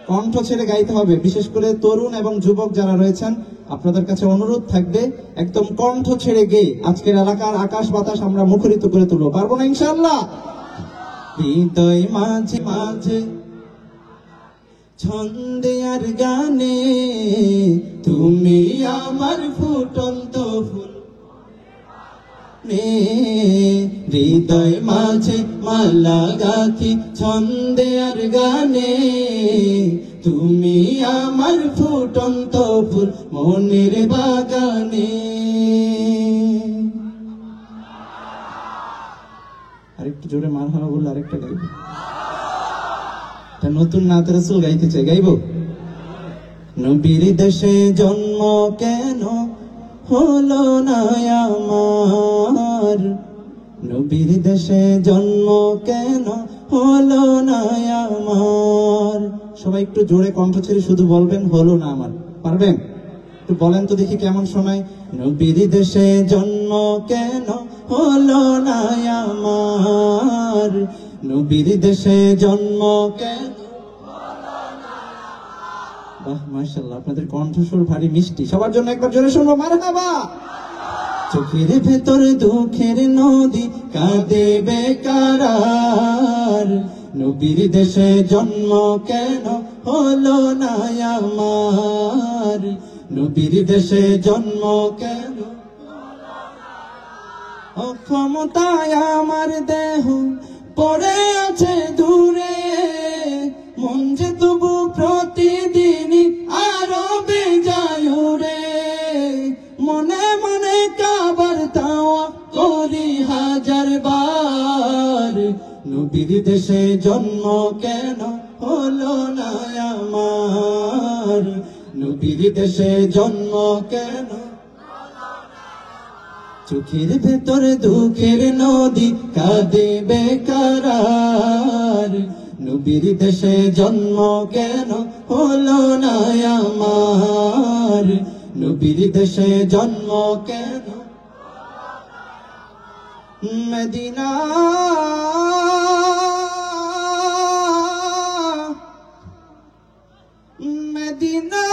কণ্ঠ ছেড়ে গাইতে হবে। বিশেষ করে তরুণ এবং যুবক যারা রয়েছেন আপনাদের কাছে অনুরোধ থাকবে একদম কণ্ঠ ছেড়ে গেয়ে আজকের এলাকার আকাশ বাতাস আমরা মুখরিত করে তুলবো। পারবো না ইনশাআল্লাহ? হৃদয় মাঝে মাঝে ছন্দে আর গানে, তুমি আমার ফুটন্ত ফুল হৃদয় মাঝে মালা গাঁথি ছন্দে আর গানে, তুমি আমার ফুটন্ত ফুল মনের বাগানে। আরেকটু জোরে মারহাবা বললে আরেকটা গাইব। নতুন নাতে রাসূল গাইতে চাই, গাইব? নবীর দেশে জন্ম কেন হলো না আমার, নবীর দেশে জন্ম কেন হলো না আমার। সবাই একটু জোরে কণ্ঠ ছেড়ে শুধু বলবেন হলো না আমার, পারবেন? একটু বলেন তো দেখি কেমন শোনায়। নবীর দেশে জন্ম কেন হলো না আমার, নবীর দেশে জন্ম কেন। বাহ মাশাআল্লাহ, আপনাদের কণ্ঠস্বর ভারী মিষ্টি। সবার জন্য একবার জোরে শুনবো মারহাবা। চোখের ভেতর দুঃখের নদী কাঁদে বেকারার, নবীর দেশে জন্ম কেন হলো না আমার, নবীর দেশে জন্ম কেন। অক্ষমতায় আমার দেহ পড়ে আছে দূরে, মন যে তবু প্রতিদিনই আরো বেজায় উড়ে, মনে মনে কাবার তাওয়া করি হাজার বার, নবীর দেশে জন্ম কেন হলো না আমার, নবীর দেশে জন্ম কেন। চোখের ভেতর দুঃখের নদী কাঁদে বেকারার, নবীর দেশে জন্ম কেন হলো না আমার, নবীর দেশে জন্ম কেন। মদিনা মদিনা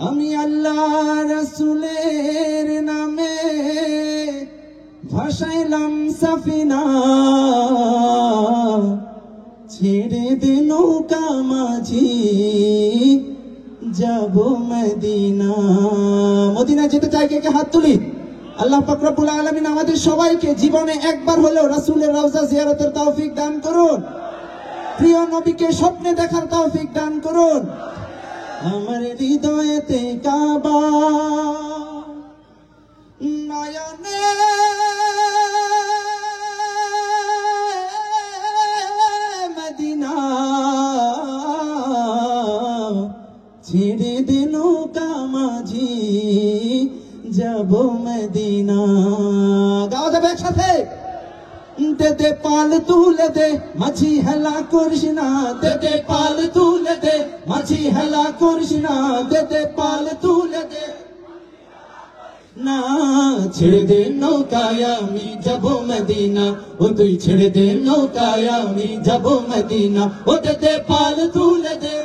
আমি আল্লাহ রাসূলের নামে ভাসাইলাম সাফিনা, ছেড়ে দে নৌকা মাঝি যাব মদিনা। মদিনা যেতে চাই কে কে হাত তুলি। আল্লাহ পাক রব্বুল আলামিন আমাদের সবাইকে জীবনে একবার হলেও রাসূলের রওজা জিয়ারতের তৌফিক দান করুন, প্রিয় নবীকে স্বপ্নে দেখার তৌফিক দান করুন। আমার হৃদয়েতে কাবা নয়নে মদিনা, ছেড়ে দে নৌকা মাঝি যাব মদিনা। গাওয়া যাবে একসাথে। দে দে পাল তুলে দে মাঝি হেলা করিস না, দে দে পাল তুলে দে মাঝি হেলা করিস না, দে দে পাল তুলে দে না। ছেড়ে দে নৌকায় আমি যাব মদিনা, ও তুই ছেড়ে দে নৌকায় আমি যাব মদিনা। ও দে দে পাল তুলে দে,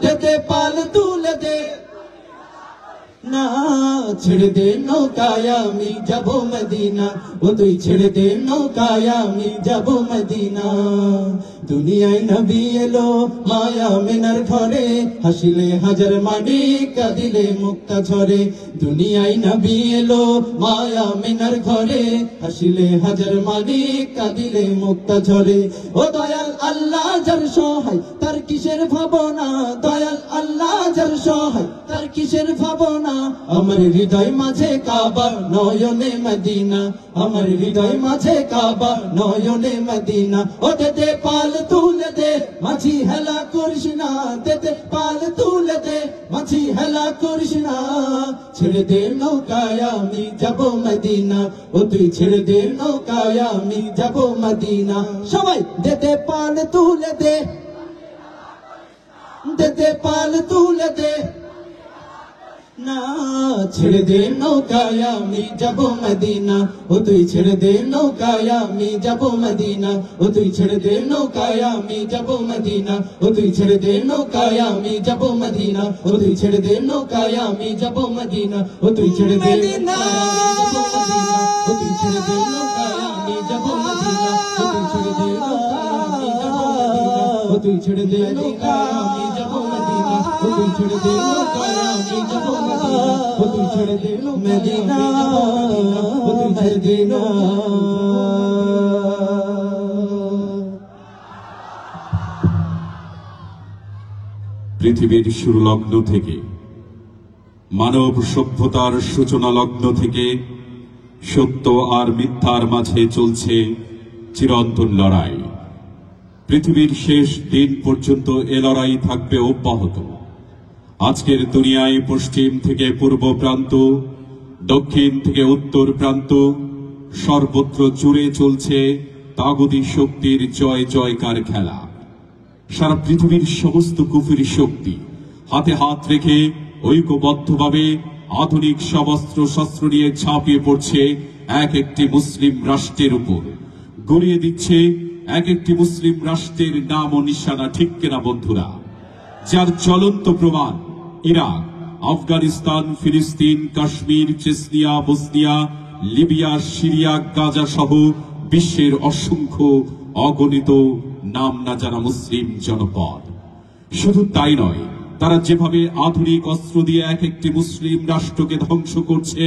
দে দে পাল তুলে দে না। ছেড়ে দে নৌকায় আমি যাব মদিনা, ও তুই ছেড়ে দে নৌকায় আমি যাব মদিনা। দুনিয়ায় নবী এলো মায়া মিনার ঘরে, হাসিলে হাজার মানি কাঁদিলে মুক্তা ঝরে। দুনিয়ায় নবী এলো মায়া মিনার ঘরে, হাসিলে হাজার মানি কাঁদিলে মুক্তা ঝরে। ও দয়াল আল্লাহ যার সহায় তার কিসের ভাবনা, দয়াল আল্লাহ যার সহায় তার কিসের ভাবনা। আমার হৃদয় মাঝে কাবা নয়নে মদিনা, আমার হৃদয় মাঝে কাবা নয়নে মদিনা। ও দে দে পাল তুলে দে মাঝি হেলা করিস না, দে দে পাল তুলে দে মাঝি হেলা করিস না। ছেড়ে দে নৌকায় আমি যাব মদিনা, ও তুই ছেড়ে দে নৌকায় আমি যাব মদিনা। সবাই দে দে পাল তুলে দে, দে দে পাল তুলে দে না। ছেড়ে দে নৌকায় আমি যাব মদিনা, ও তুই ছেড়ে দে নৌকায় আমি যাব মদিনা। ও তুই ছেড়ে দে নৌকায় আমি যাব মদিনা, ও তুই ছেড়ে দে নৌকায় আমি যাব মদিনা। ও তুই ছেড়ে দে নৌকায় আমি যাব মদিনা, ও তুই ছেড়ে দে ও তুই ছেড়ে দে নৌকায় আমি যাব মদিনা, ও তুই ছেড়ে দে ও তুই ছেড়ে দে নৌকায় আমি যাব মদিনা, ও তুই ছেড়ে দে নৌকায় আমি যাব মদিনা, ও তুই ছেড়ে দে মদিনা, ও তুই ছেড়ে দে না। পৃথিবীর শুরু লগ্ন থেকে মানব সভ্যতার সূচনা লগ্ন থেকে সত্য আর মিথ্যার মাঝে চলছে চিরন্তন লড়াই। পৃথিবীর শেষ দিন পর্যন্ত এ লড়াই থাকবে অব্যাহত। আজকের দুনিয়ায় পশ্চিম থেকে পূর্ব প্রান্ত, দক্ষিণ থেকে উত্তর প্রান্ত, সর্বত্র জুড়ে চলছে তাগুতি শক্তির জয় জয়কার খেলা। সারা পৃথিবীর সমস্ত কুফরি শক্তি হাতে হাত রেখে ঐক্যবদ্ধভাবে আধুনিক সবস্ত্র শস্ত্র নিয়ে ঝাঁপিয়ে পড়ছে এক একটি মুসলিম রাষ্ট্রের উপর, গড়িয়ে দিচ্ছে এক একটি মুসলিম রাষ্ট্রের নাম ও নিশানা, ঠিক কিনা বন্ধুরা? যার জ্বলন্ত প্রমাণ ইরাক, আফগানিস্তান, ফিলিস্তিন, Kashmir, Chechnya, Bosnia, Libya, Syria, Gaza সহ বিশ্বের অসংখ্য অগণিত নাম না জানা মুসলিম জনপদ। শুধু তাই নয়, তারা যেভাবে আধুনিক অস্ত্র দিয়ে এক একটি মুসলিম রাষ্ট্রকে ধ্বংস করছে,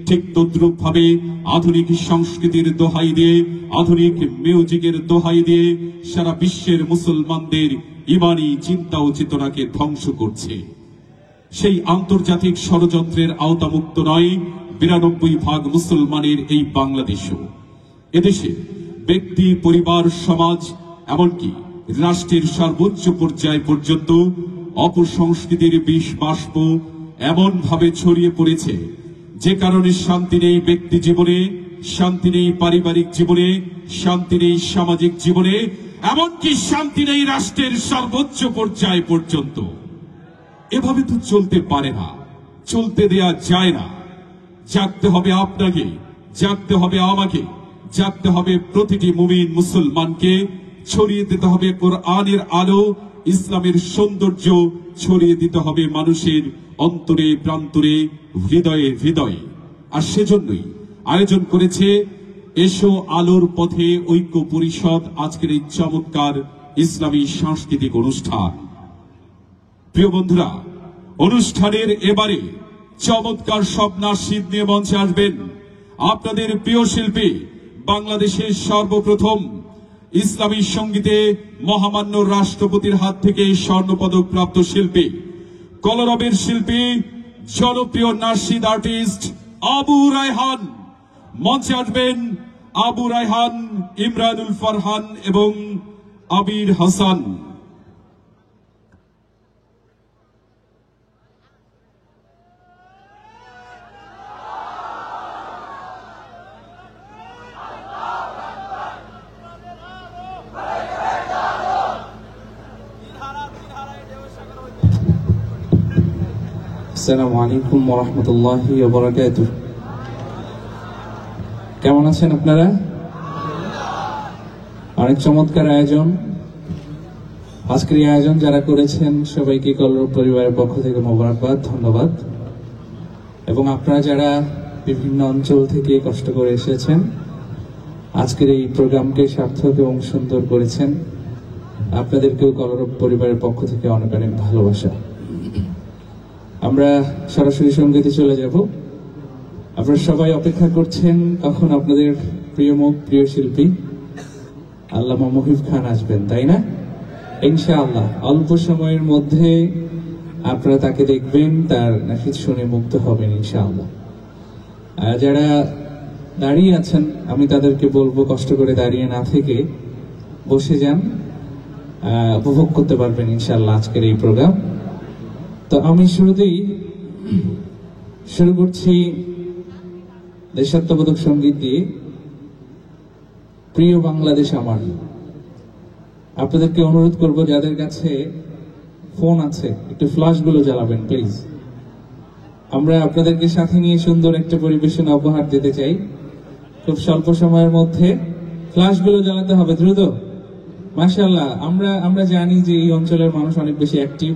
ঠিক তদ্রুপ ভাবে আধুনিক সংস্কৃতির দোহাই দিয়ে, আধুনিক মিউজিকের দোহাই দিয়ে সারা বিশ্বের মুসলমানদের ইমানি চিন্তা ও চেতনাকে ধ্বংস করছে। সেই আন্তর্জাতিক ষড়যন্ত্রের আওতামুক্ত নয় ৯২% মুসলমানের এই বাংলাদেশও। এদেশে ব্যক্তি, পরিবার, সমাজ, এমনকি রাষ্ট্রের সর্বোচ্চ পর্যায় পর্যন্ত অপসংস্কৃতির বিষ বাষ্প এমন ভাবে ছড়িয়ে পড়েছে, যে কারণে শান্তি নেই ব্যক্তি জীবনে, শান্তি নেই পারিবারিক জীবনে, শান্তি নেই সামাজিক জীবনে, এমনকি শান্তি নেই রাষ্ট্রের সর্বোচ্চ পর্যায় পর্যন্ত। এভাবে তো চলতে পারে না, চলতে দেয়া যায় না। জাগতে হবে আপনাকে, জাগতে হবে আমাকে, জাগতে হবে প্রতিটি মুমিন মুসলমানকে। ছড়িয়ে দিতে হবে কোরআনের আলো, ইসলামের সৌন্দর্য ছড়িয়ে দিতে হবে মানুষের অন্তরে, প্রান্তরে, হৃদয়ে হৃদয়ে। আর সেজন্যই আয়োজন করেছে এসো আলোর পথে ঐক্য পরিষদ আজকের এই চমৎকার ইসলামী সাংস্কৃতিক অনুষ্ঠান। প্রিয় বন্ধুরা, অনুষ্ঠানের এবারে চমৎকার সব নাচিদ নিয়ে মঞ্চে আসবেন আপনাদের প্রিয় শিল্পী, বাংলাদেশের সর্বপ্রথম ইসলামী সঙ্গীতে মহামান্য রাষ্ট্রপতির হাত থেকে স্বর্ণপদক প্রাপ্ত শিল্পী, কলরবের শিল্পী, জনপ্রিয় নাচিদ আর্টিস্ট আবু রায়হান। মঞ্চে আসবেন আবু রায়হান, ইমরানুল ফারহান এবং আবির হাসান। আসসালামু আলাইকুম ওয়া রাহমাতুল্লাহি ওয়া বারাকাতুহু। কেমন আছেন আপনারা? অনেক চমৎকার আয়োজন। আজকের এই আয়োজন যারা করেছেন সবাইকে কলরব পরিবারের পক্ষ থেকে মোবারকবাদ, ধন্যবাদ। এবং আপনারা যারা বিভিন্ন অঞ্চল থেকে কষ্ট করে এসেছেন, আজকের এই প্রোগ্রামকে সার্থক এবং সুন্দর করেছেন, আপনাদেরকেও কলরব পরিবারের পক্ষ থেকে অনেক অনেক ভালোবাসা। আমরা সরাসরি সঙ্গীতে চলে যাব। আপনারা সবাই অপেক্ষা করছেন কখন আপনাদের প্রিয় মুখ, প্রিয় শিল্পী আল্লামা মুহিব খান আসবেন, তাই না? ইনশাআল্লাহ অল্প সময়ের মধ্যে আপনারা তাকে দেখবেন, তার নাচিদ শুনে মুগ্ধ হবেন ইনশাআল্লাহ। যারা দাঁড়িয়ে আছেন আমি তাদেরকে বলবো কষ্ট করে দাঁড়িয়ে না থেকে বসে যান, উপভোগ করতে পারবেন ইনশাআল্লাহ আজকের এই প্রোগ্রাম। তো আমি শুরুতেই শুরু করছি দেশাত্মবোধক সঙ্গীত দিয়ে, প্রিয় বাংলাদেশ আমার। আপনাদেরকে অনুরোধ করব যাদের কাছে ফোন আছে একটু ফ্ল্যাশগুলো জ্বালাবেন প্লিজ। আমরা আপনাদেরকে সাথে নিয়ে সুন্দর একটা পরিবেশনা উপহার দিতে চাই। খুব স্বল্প সময়ের মধ্যে ফ্ল্যাশগুলো জ্বালাতে হবে দ্রুত। মাশাআল্লাহ, আমরা জানি যে এই অঞ্চলের মানুষ অনেক বেশি অ্যাক্টিভ,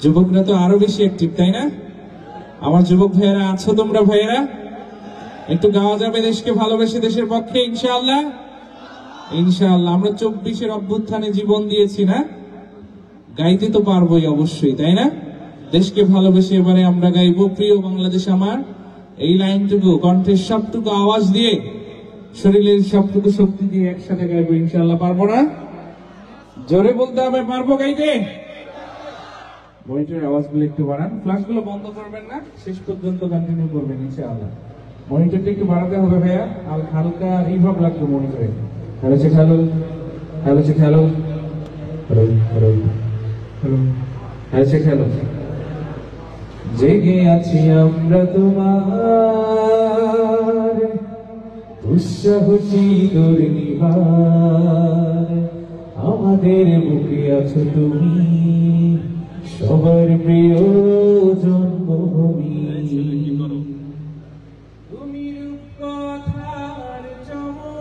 যুবকরা তো আরো বেশি অ্যাক্টিভ, তাই না? আমার যুবক ভাইয়েরা আছো তোমরা? ভাইয়েরা একটু গাওয়া যাবে দেশকে ভালোবেসে, দেশের পক্ষে ইনশাআল্লাহ। ইনশাআল্লাহ আমরা 24-এর অভ্যুত্থানে জীবন দিয়েছি না, গাইতে তো পারবোই অবশ্যই, তাই না? দেশকে ভালোবেসে এবারে আমরা গাইবো প্রিয় বাংলাদেশ আমার। এই লাইনটুকু কণ্ঠের সবটুকু আওয়াজ দিয়ে, শরীরের সবটুকু শক্তি দিয়ে একসাথে গাইবো ইনশাআল্লাহ। পারবো না? জোরে বলতে হবে, পারবো গাইতে? মনিটরের আওয়াজগুলো একটু বাড়ান, ফ্ল্যাশগুলো বন্ধ করবেন না, শেষ পর্যন্ত কন্টিনিউ করবেন ইনশাআল্লাহ। মনিটরটা একটু বাড়াতে হবে ভাইয়া, আর হালকা রিভার্ব লাগবে মনিটরে। Hello check, hello hello check, hello hello hello hello hello check, hello. জেগে আছি আমরা তোমার দুঃসাহসী দুর্নিবার, আমাদের বুকে আছো তুমি, সবার প্রিয় জন্মভূমি। তুমি রূপকথার চমক,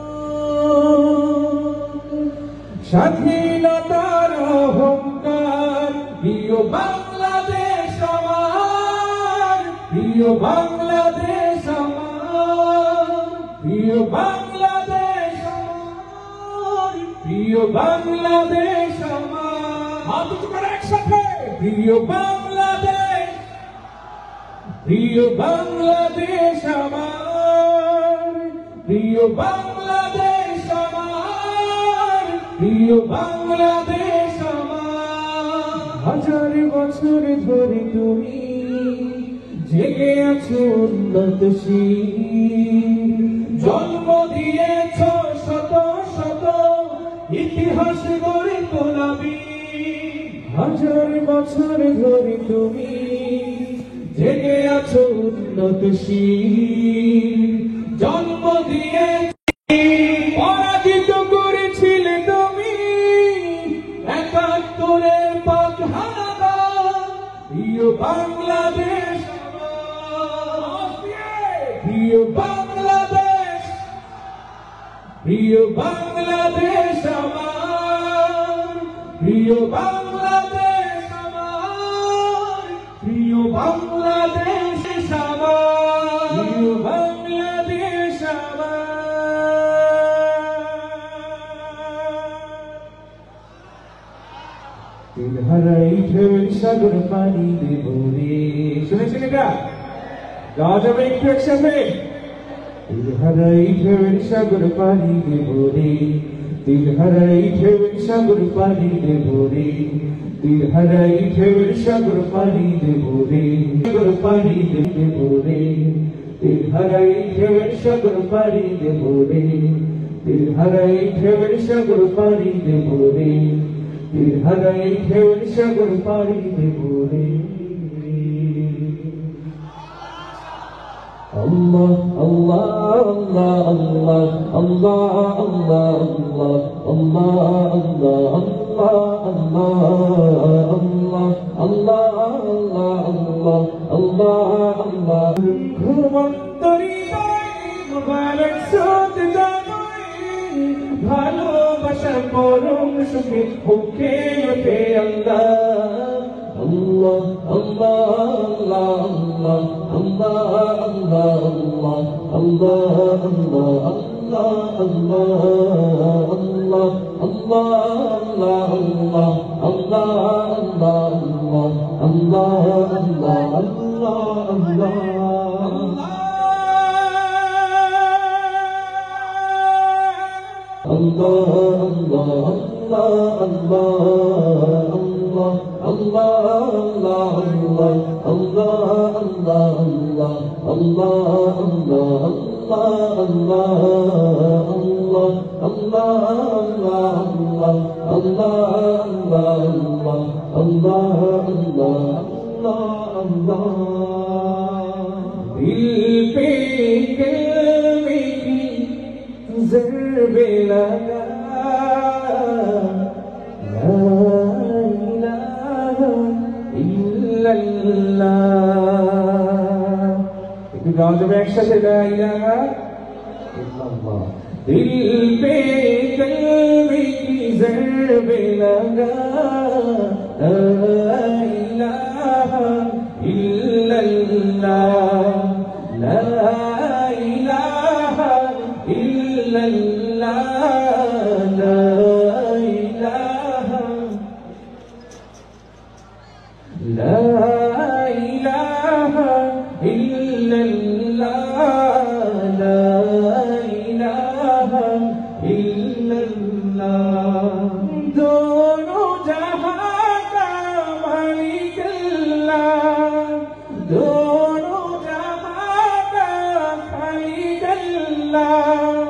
স্বাধীনতার অহংকার, প্রিয় বাংলাদেশ আমার, প্রিয় বাংলাদেশ আমার, প্রিয় বাংলাদেশ আমার, প্রিয় বাংলাদেশ আমার। হাত উঁচু করে একসাথে, প্রিয় বাংলাদেশ, প্রিয় বাংলাদেশ আমার, প্রিয় বাংলাদেশ আমার, প্রিয় বাংলাদেশ আমার। হাজার বছর ধরে তুমি জেগে আছো উন্নতশীল, জন্ম দিয়েছ শত শত ইতিহাস গড়ে তোলাবি। হাজার বছর ধরে তুমি জেগে আছো উন্নতশীল, জন্ম দিয়ে পরাজিত করেছিলে তুমি ৭১-এর পাক হানাদার। প্রিয় বাংলাদেশ আমার, প্রিয় বাংলাদেশ, প্রিয় বাংলাদেশ আমার, প্রিয় বাংলাদেশ আমার, প্রিয় বাংলাদেশ আমার, প্রিয় বাংলাদেশ আমার। তিলহারাই ঢেউয়ের সাগর পানি দেব রে, শুনেছেন এটা? গাওয়া যাবে একটু একসাথে? তিলহারাই ঢেউয়ের সাগর পানি দেব রে, তিলহারাই ঢেউয়ের সাগর পানি দেব রে, তিলহারাই ঢেউয়ের সাগর পানি দেব রে, সাগর পানি দেব রে, তিলহারাই ঢেউয়ের সাগর পানি দেব রে, তিলহারাই ঢেউয়ের সাগর পানি দেব রে, তিলহারাই ঢেউয়ের সাগর পানি দেব রে। Allah, Allah, Allah, Allah, Allah, Allah, Allah, Allah, Allah, Allah, Allah, Allah. ঘুমন্তরি মুবারক সাদ জানাই, ভালোবাসার পরম সুখে মুখে ওঠে আল্লাহ। Allah, Allah, Allah, Allah, Allah, Allah, Allah, Allah, Allah, Allah, दिल पे कलमे की ज़रबे लगा, ला इलाहा इल्लल्लाह। एक गाँव जब एक शब्द ला इलाहा इल्लल्लाह। दिल पे कलमे की ज़रबे लगा, ला इलाहा इल्लल्लाह, ला इलाहा इल्लल्लाह, ला इलाहा, ला इलाहा इल्लल्लाह, ला इलाहा इल्लल्लाह। दोनों जहां का मालिक अल्लाह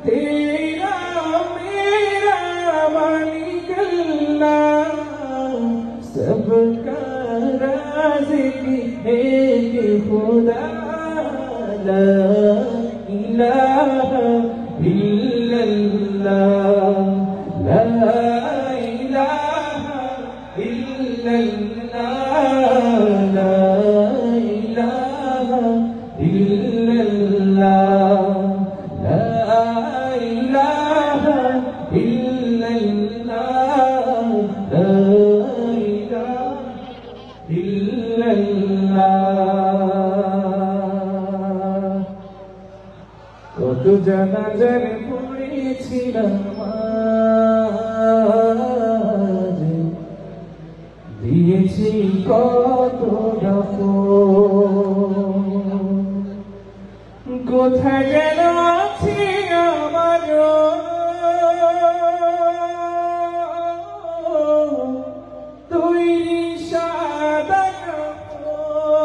तेरा मेरा मालिक अल्लाह सबका राज़िक़ एक खुदा ला इलाहा इल्लल्लाह ला इलाहा इल्लल्लाह ला इलाहा इल्लल्लाह ला इलाहा इल्लल्लाह ला इलाहा ইল্লাল্লাহ কত জানাজার পড়েছিলাম আজ দিয়েছি কত দাফন কোথায় যেন আছে আমার তৈরি সাদা কাপড়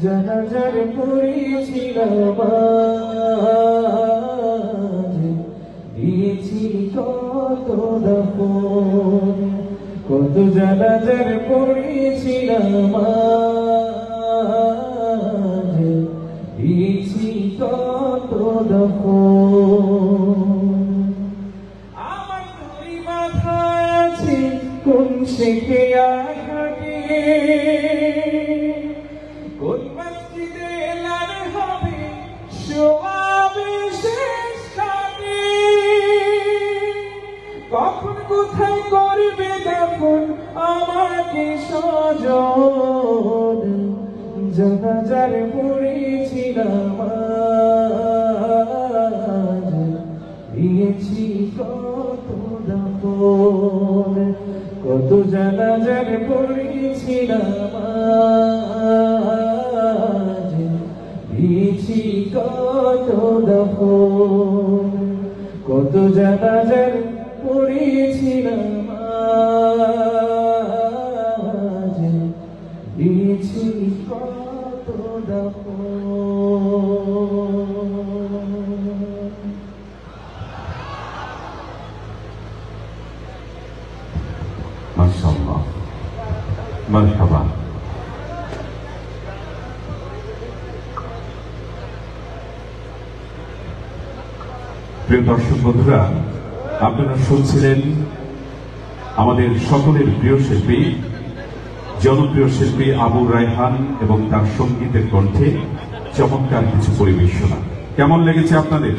জানাজার পড়েছিলাম আজ দিয়েছি কত দাফন কত জানাজার পড়েছিলাম আজ দিয়েছি কত দাফন আমার ধরি মাথায় আছে কোন শেখে আঘাটে কোন মসজিদে লাল হবে শোয়াবে শেষ খাটে কখন কোথায় করবে দাফন আমাকে স্বজন জানাজার পড়েছিলাম আজ দিয়েছি কত দাফন কত জানাজার পড়েছিলাম আজ দিয়েছি কত দাফন কত জানাজার পড়েছিলাম আজ দিয়েছি কত দাফন মাশাআল্লাহ মারহাবা প্রিয় দর্শক বন্ধুরা আপনারা শুনছিলেন আমাদের সকলের প্রিয় শিল্পী জনপ্রিয় শিল্পী আবু রায়হান এবং তার সঙ্গীতের কণ্ঠে চমৎকার কিছু পরিবেশনা কেমন লেগেছে আপনাদের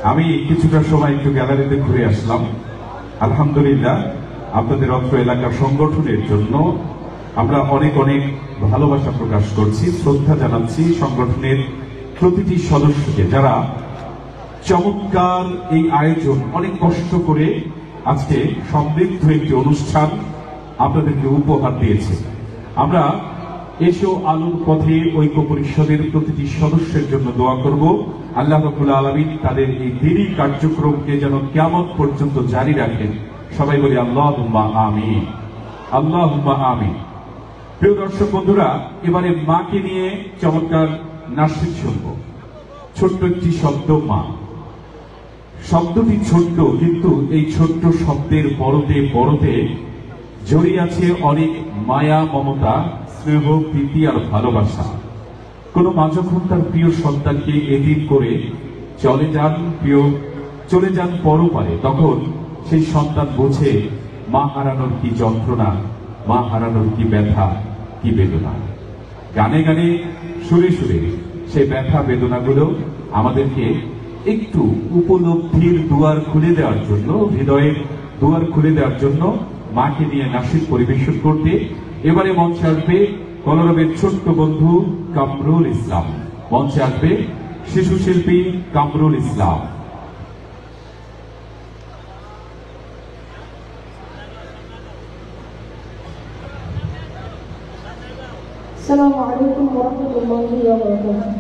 আমি কিছুটা সময় একটু গ্যালারিতে ঘুরে আসলাম আলহামদুলিল্লাহ আপনাদের অত্র এলাকার সংগঠনের জন্য আমরা অনেক অনেক ভালোবাসা প্রকাশ করছি শ্রদ্ধা জানাচ্ছি সংগঠনের প্রতিটি সদস্যকে যারা চমৎকার এই আয়োজন অনেক কষ্ট করে আজকে সমৃদ্ধ একটি অনুষ্ঠান আপনাদেরকে উপহার দিয়েছে আমরা এসো আলোর পথে ঐক্য পরিষদের প্রতিটি সদস্যের জন্য দোয়া করব আল্লাহ রাব্বুল আলামিন তাদের এই দিনী কার্যক্রমকে যেন কিয়ামত পর্যন্ত জারি রাখেন সবাই বলি আল্লাহুম্মা আমিন আল্লাহুম্মা আমিন প্রিয় দর্শক বন্ধুরা এবারে মাকে নিয়ে চমৎকার নাশিদ শুনব ছোট্ট একটি শব্দ মা শব্দটি ছোট্ট কিন্তু এই ছোট্ট শব্দের বড়তে বড়তে জড়িয়ে আছে অনেক মায়া মমতা স্নেহ প্রীতি আর ভালোবাসা কোন মা যখন তার প্রিয় সন্তানকে এতিম করে চলে যান পরপারে তখন সেই সন্তান বোঝে মা হারানোর কি যন্ত্রণা মা হারানোর কি ব্যথা কি বেদনা গানে গানে সুরে সুরে সেই ব্যথা বেদনাগুলো আমাদেরকে একটু উপলব্ধির দুয়ার খুলে দেওয়ার জন্য হৃদয়ের দুয়ার খুলে দেওয়ার জন্য মাকে নিয়ে নাশিদ পরিবেশন করতে এবারে মঞ্চে আসবে কলরবের ছোট্ট বন্ধু কামরুল ইসলাম মঞ্চে আসবে শিশু শিল্পী কামরুল ইসলাম আসসালামু আলাইকুম ওয়া রাহমাতুল্লাহি ওয়া বারাকাতুহু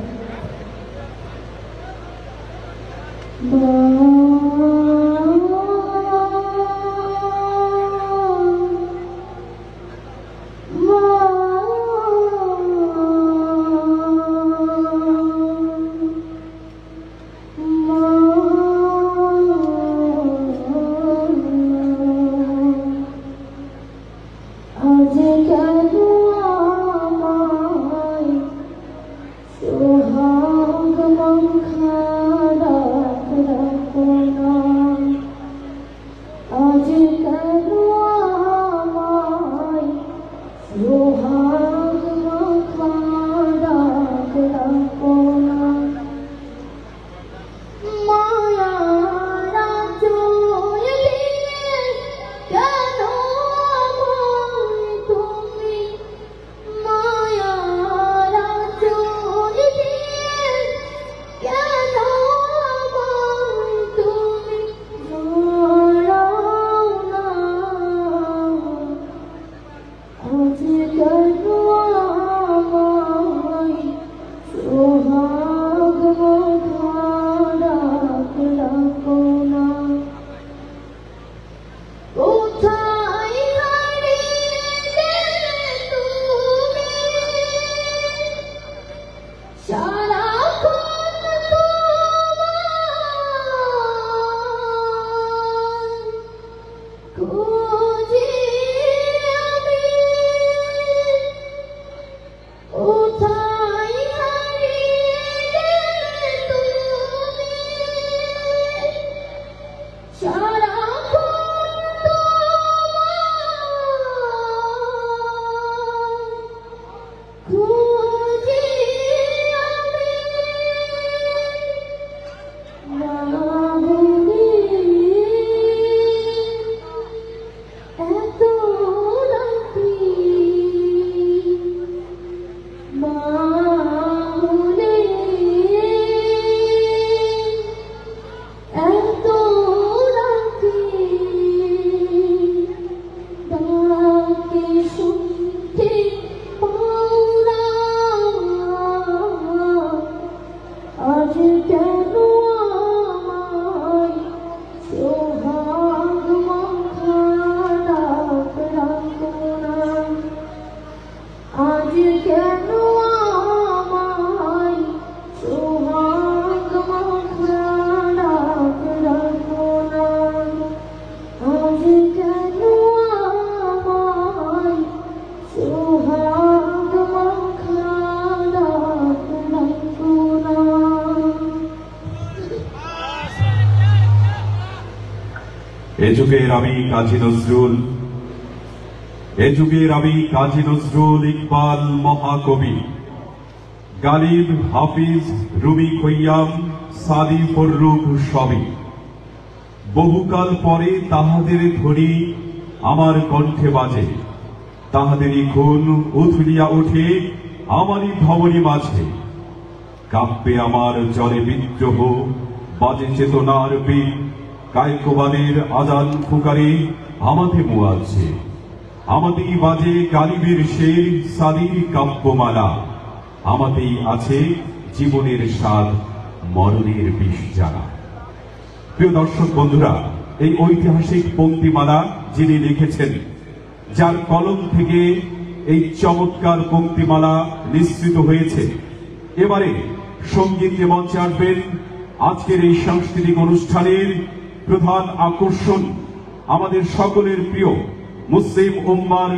এ যুগের আমি কাজী নজরুল, এ যুগের আমি কাজী নজরুল ইকবাল মহাকবি, গালিব হাফিজ রুমি খৈয়াম সাদি ফররুখ সবই। বহুকাল পরে তাহাদের ধ্বনি আমার কণ্ঠে বাজে, তাহাদেরই খুন উথলিয়া ওঠে আমারই ধমনী মাঝে। কাব্যে আমার জলে বিদ্রোহ, বাজে চেতনার বীর, কায়কোবাদের আজান ফুকারে আমাদের মুয়াজ্জে। আমাতেই বাজে গালিবের শের সাদির কাব্যমালা, আমাতেই আছে জীবনের স্বাদ মরণের বিষ জ্বালা। প্রিয় দর্শক বন্ধুরা, এই ঐতিহাসিক পংক্তিমালা যিনি লিখেছেন, যার কলম থেকে এই চমৎকার পংক্তিমালা নিঃসৃত হয়েছে, এবারে সঙ্গীতে মঞ্চে আসবেন আজকের এই সাংস্কৃতিক অনুষ্ঠানের প্রধান আকর্ষণ, আমাদের সকলের প্রিয় মুসলিম উম্মার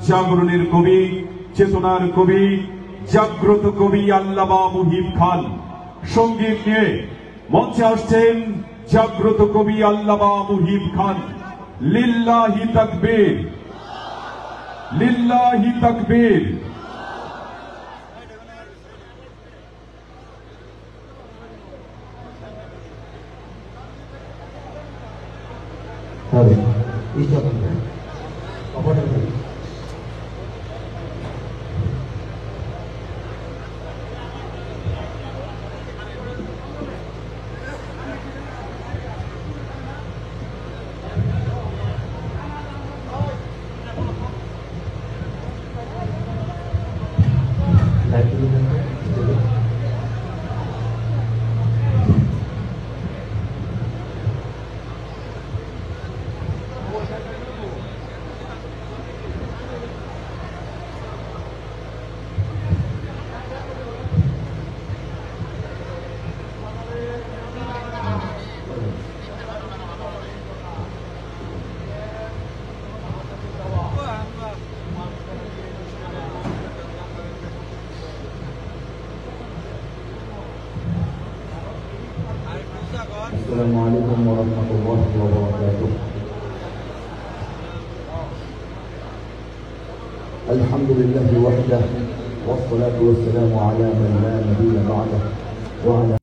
জাগরণের কবি, চেতনার কবি, জাগ্রত কবি আল্লামা মুহিব খান। সঙ্গীত নিয়ে মঞ্চে আসছেন জাগ্রত কবি আল্লামা মুহিব খান। লিল্লাহি তাকবীর, লিল্লাহি তাকবীর। السلام عليكم ورحمة الله وبركاته. الحمد لله وحده والصلاة والسلام على من لا نبي بعده وعلى